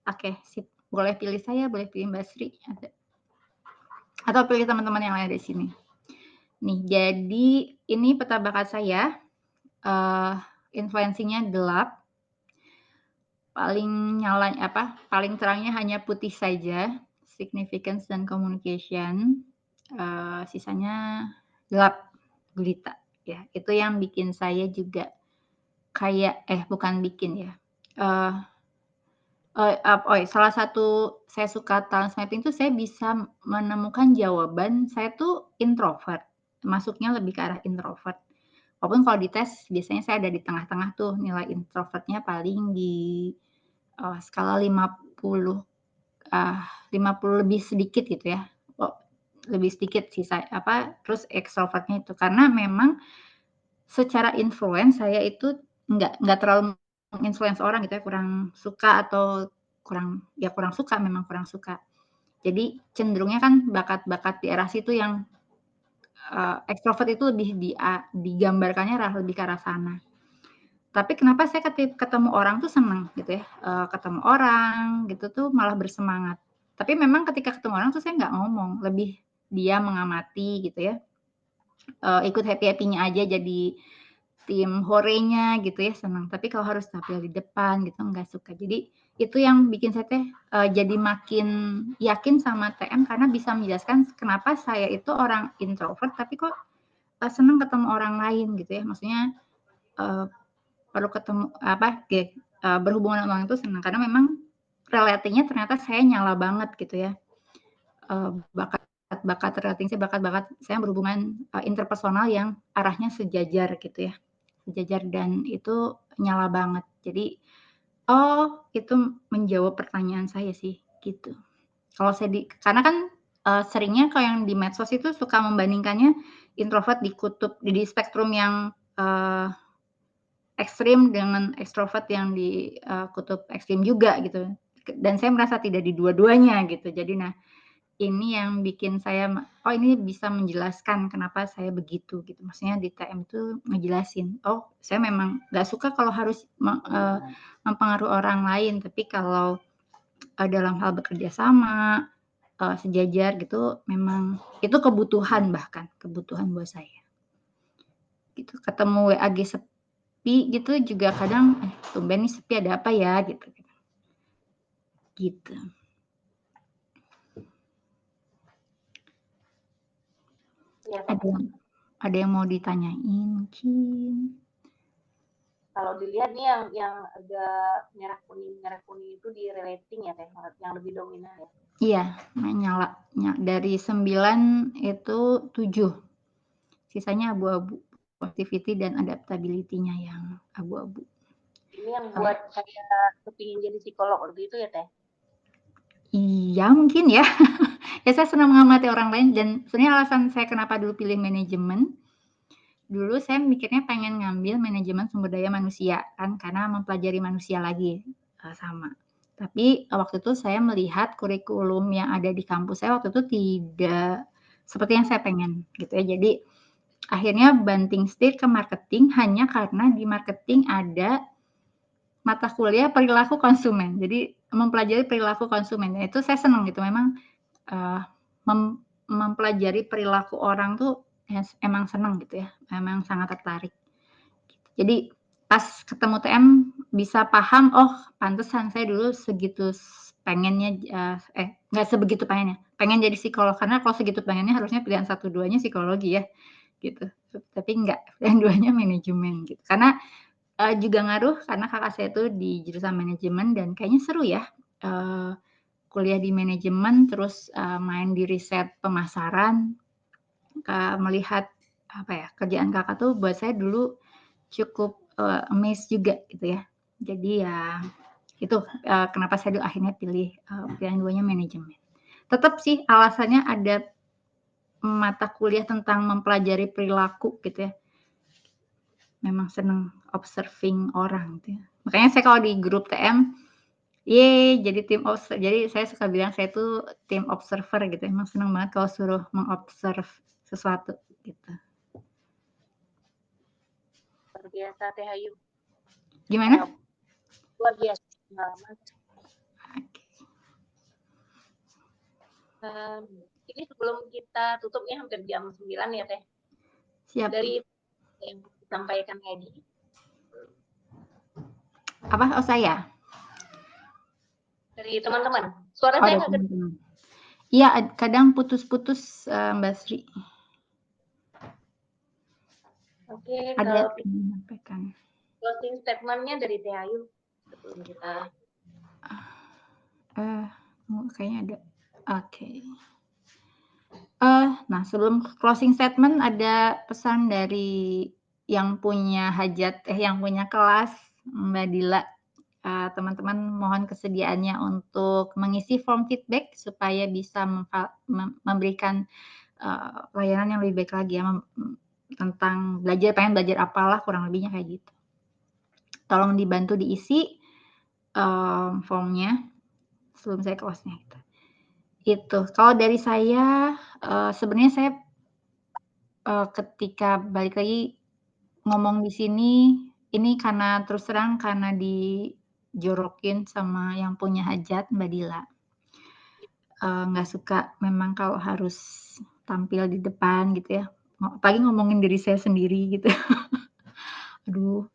Oke, sip. Boleh pilih saya, boleh pilih Mbak Sri. Atau pilih teman-teman yang lain di sini. Nih, jadi ini peta bakat saya. Influensinya gelap. Paling paling terangnya hanya putih saja. Significance dan communication. Sisanya gelap, gulita. Ya, itu yang bikin saya juga kayak bukan bikin ya. Salah satu saya suka talent mapping tuh saya bisa menemukan jawaban. Saya tuh introvert, masuknya lebih ke arah introvert. Walaupun kalau dites biasanya saya ada di tengah-tengah tuh, nilai introvertnya paling di skala 50 lebih sedikit gitu ya. Lebih sedikit sih terus extrovertnya itu karena memang secara influence saya itu nggak terlalu influence orang gitu ya, kurang suka atau kurang suka, memang kurang suka. Jadi cenderungnya kan bakat-bakat di arah situ yang ekstrovert itu lebih digambarkannya lebih ke arah sana. Tapi kenapa saya ketemu orang tuh seneng gitu ya, ketemu orang gitu tuh malah bersemangat. Tapi memang ketika ketemu orang tuh saya nggak ngomong, lebih diam mengamati gitu ya, ikut happy-happy-nya aja jadi tim horenya gitu ya, senang. Tapi kalau harus tampil di depan gitu nggak suka. Jadi itu yang bikin saya jadi makin yakin sama TM karena bisa menjelaskan kenapa saya itu orang introvert tapi kok senang ketemu orang lain gitu ya. Maksudnya perlu ketemu berhubungan dengan orang itu senang karena memang relatingnya ternyata saya nyala banget gitu ya. Bakat relating saya bakat saya berhubungan interpersonal yang arahnya sejajar gitu ya. Sejajar dan itu nyala banget. Jadi itu menjawab pertanyaan saya sih gitu. Kalau saya karena kan seringnya kalau yang di medsos itu suka membandingkannya introvert di spektrum yang ekstrim dengan ekstrovert yang di kutub ekstrim juga gitu. Dan saya merasa tidak di dua-duanya gitu. Jadi ini yang bikin saya, ini bisa menjelaskan kenapa saya begitu gitu. Maksudnya di TM itu ngejelasin, saya memang nggak suka kalau harus mempengaruhi orang lain, tapi kalau dalam hal bekerja sama, sejajar gitu, memang itu kebutuhan buat saya. Gitu, ketemu WAG sepi gitu juga kadang, tumben nih sepi ada apa ya gitu. Gitu. Ya, ada yang mau ditanyain mungkin? Kalau dilihat nih yang agak merah kuning itu di relating ya yang lebih dominan ya. Iya, nyala. Dari 9 itu 7. Sisanya abu-abu. Positivity dan adaptability-nya yang abu-abu. Ini yang buat saya kepingin jadi psikolog waktu itu ya Teh? Iya mungkin ya. Ya saya senang mengamati orang lain dan sebenarnya alasan saya kenapa dulu pilih manajemen. Dulu saya mikirnya pengen ngambil manajemen sumber daya manusia kan karena mempelajari manusia lagi sama. Tapi waktu itu saya melihat kurikulum yang ada di kampus saya waktu itu tidak seperti yang saya pengen gitu ya. Jadi akhirnya banting setir ke marketing hanya karena di marketing ada mata kuliah perilaku konsumen. Jadi mempelajari perilaku konsumen. Itu saya senang gitu memang mempelajari perilaku orang tuh ya, emang senang gitu ya. Emang sangat tertarik. Jadi pas ketemu TM bisa paham, pantesan saya dulu segitu pengennya nggak sebegitu pengennya. Pengen jadi psikolog karena kalau segitu pengennya harusnya pilihan 1-2-nya psikologi ya gitu. Tapi enggak, pilihan 2-nya manajemen gitu. Karena juga ngaruh karena kakak saya tuh di jurusan manajemen dan kayaknya seru ya. Kuliah di manajemen terus main di riset pemasaran, melihat kerjaan kakak tuh buat saya dulu cukup amazed juga gitu ya. Jadi ya itu kenapa saya dulu akhirnya pilih pilihan 2-nya manajemen. Tetap sih alasannya ada mata kuliah tentang mempelajari perilaku gitu ya. Memang senang observing orang gitu ya. Makanya saya kalau di grup TM Jadi jadi saya suka bilang saya tuh tim observer gitu, emang seneng banget kalau suruh mengobserv sesuatu gitu. Luar biasa Teh Ayu. Gimana? Luar biasa pengalaman. Oke. Ini sebelum kita tutupnya hampir jam 9 ya Teh. Siap. Dari yang disampaikan tadi. Apa? Oh, saya? Dari teman-teman. Suara Oh, saya dari nggak teman-teman. Iya, kadang putus-putus, Mbak Sri. Oke, Ada kalau yang menyampaikan. closing statement-nya dari Teh Ayu sebelum kita. Kayaknya ada. Oke. Nah, sebelum closing statement ada pesan dari yang punya hajat, yang punya kelas, Mbak Dila. Teman-teman mohon kesediaannya untuk mengisi form feedback supaya bisa memberikan layanan yang lebih baik lagi ya, tentang pengen belajar apalah kurang lebihnya kayak gitu. Tolong dibantu diisi formnya sebelum saya close-nya gitu. Itu. Kalau dari saya, sebenarnya saya ketika balik lagi ngomong di sini, ini karena terus terang karena dijorokin sama yang punya hajat, Mbak Dila. Nggak suka memang kalau harus tampil di depan gitu ya, apalagi ngomongin diri saya sendiri gitu. Aduh,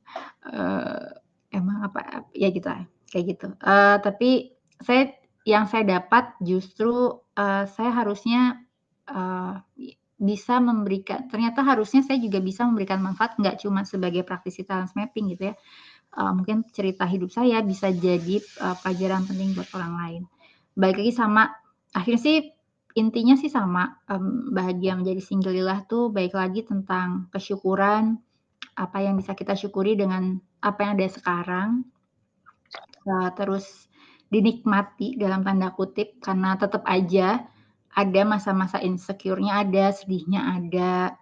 emang ya gitu lah, kayak gitu. Tapi yang saya dapat justru, saya harusnya, bisa memberikan ternyata harusnya saya juga bisa memberikan manfaat nggak cuma sebagai praktisi talent mapping gitu ya, mungkin cerita hidup saya bisa jadi, pelajaran penting buat orang lain. Balik lagi sama akhirnya sih intinya sih sama, bahagia menjadi single lillah tuh balik lagi tentang kesyukuran, apa yang bisa kita syukuri dengan apa yang ada sekarang, terus dinikmati dalam tanda kutip karena tetap aja ada masa-masa insecure-nya ada, sedihnya ada,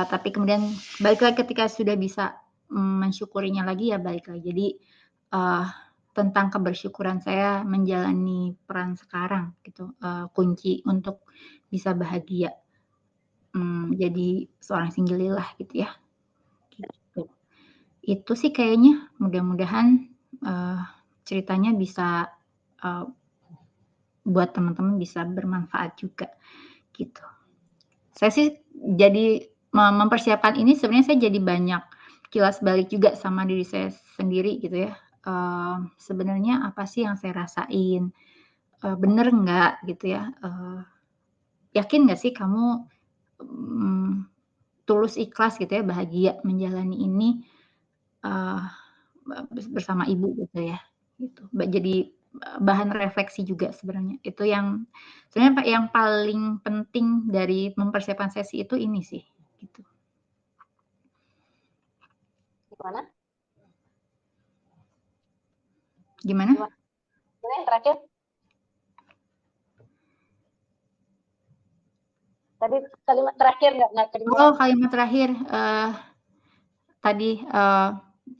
tapi kemudian balik lagi ketika sudah bisa, mensyukurinya lagi ya balik lagi. Jadi, tentang kebersyukuran saya menjalani peran sekarang gitu, kunci untuk bisa bahagia, jadi seorang single lillah gitu ya, gitu. Itu sih kayaknya mudah-mudahan, ceritanya bisa, buat teman-teman bisa bermanfaat juga, gitu. Saya sih jadi mempersiapkan ini sebenarnya saya jadi banyak kilas balik juga sama diri saya sendiri gitu ya, sebenarnya apa sih yang saya rasain, bener nggak gitu ya, yakin nggak sih kamu, tulus ikhlas gitu ya bahagia menjalani ini, eee, bersama ibu gitu ya, gitu. Jadi, bahan refleksi juga sebenarnya. Itu yang sebenarnya yang paling penting dari mempersiapkan sesi itu ini sih, gitu. Gimana? Gimana? Yang terakhir? Tadi kalimat terakhir nggak kedengeran. Oh, kalimat terakhir, tadi,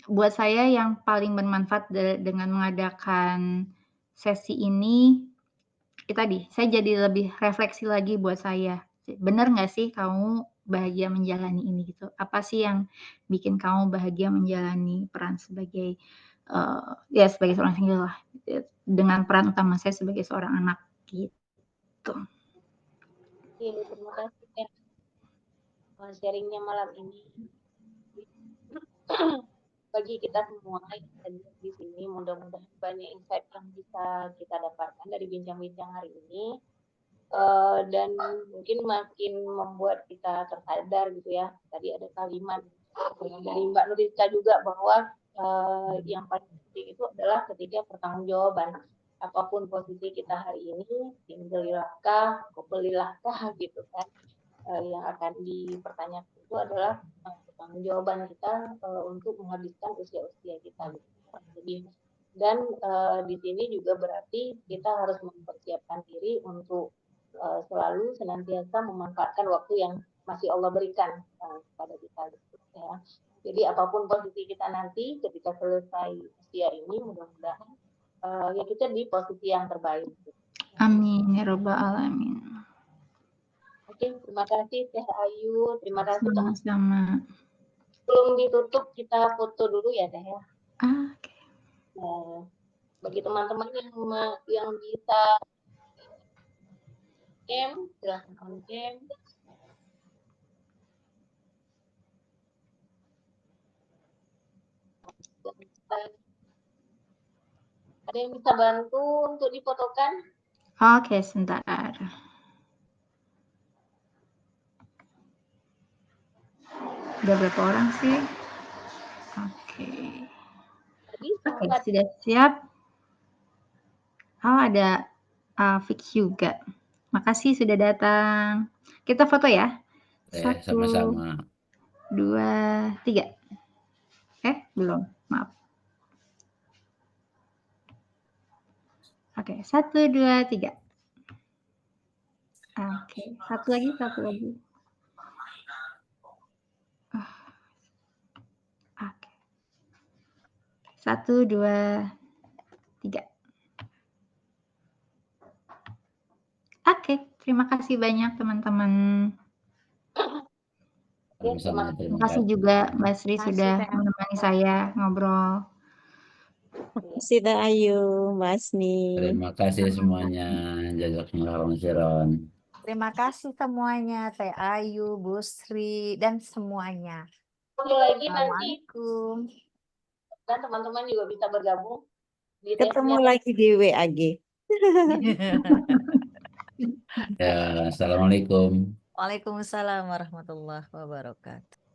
buat saya yang paling bermanfaat dengan mengadakan sesi ini, tadi, saya jadi lebih refleksi lagi buat saya. Bener nggak sih kamu bahagia menjalani ini gitu? Apa sih yang bikin kamu bahagia menjalani peran sebagai, ya sebagai seorang single lah, dengan peran utama saya sebagai seorang anak, gitu. Iya, terima kasih ya sharing-nya malam ini. Bagi kita semua yang ada di sini, mudah-mudahan banyak insight yang bisa kita dapatkan dari bincang-bincang hari ini. Dan mungkin makin membuat kita tersadar gitu ya. Tadi ada kalimat dari Mbak Nurita juga bahwa yang paling penting itu adalah ketika pertanggungjawaban. Apapun posisi kita hari ini, single-lilahkah, couple-lilahkah gitu kan. Yang akan dipertanyakan itu adalah pertanggungjawaban kita untuk menghabiskan usia-usia kita. Jadi, dan di sini juga berarti kita harus mempersiapkan diri untuk selalu senantiasa memanfaatkan waktu yang masih Allah berikan kepada kita. Ya. Jadi apapun posisi kita nanti ketika selesai usia ini, mudah-mudahan ya kita di posisi yang terbaik. Amin ya robbal alamin. Oke, terima kasih Teh Ayu, terima kasih teman. Sama-sama. Sebelum ditutup kita foto dulu ya Teh ya. Oke. Nah, bagi teman-teman yang bisa cam, silahkan on cam. Ada yang bisa bantu untuk difotokan? Oke, sebentar. Udah berapa orang sih? Oke. Oke, sudah siap. Oh, ada Fix juga. Makasih sudah datang. Kita foto ya. 1, Sama-sama. 2, 3. Belum. Maaf. Oke, 1, 2, 3. Oke, satu lagi. Oke. 1, 2, 3. Oke, terima kasih banyak teman-teman. Sama-sama, Terima kasih juga Mbak Sri Makasih, sudah Teh. menemani saya ngobrol. Terima kasih Teh Ayu, Mbak Asni. Terima kasih semuanya. Jazakumullah khairan. Terima kasih semuanya, Teh Ayu, Bu Sri, dan semuanya. Foto lagi nanti Assalamualaikum. kan teman-teman juga bisa bergabung di Ketemu tesnya. lagi di WAG. Ya, assalamualaikum. Waalaikumsalam warahmatullahi wabarakatuh.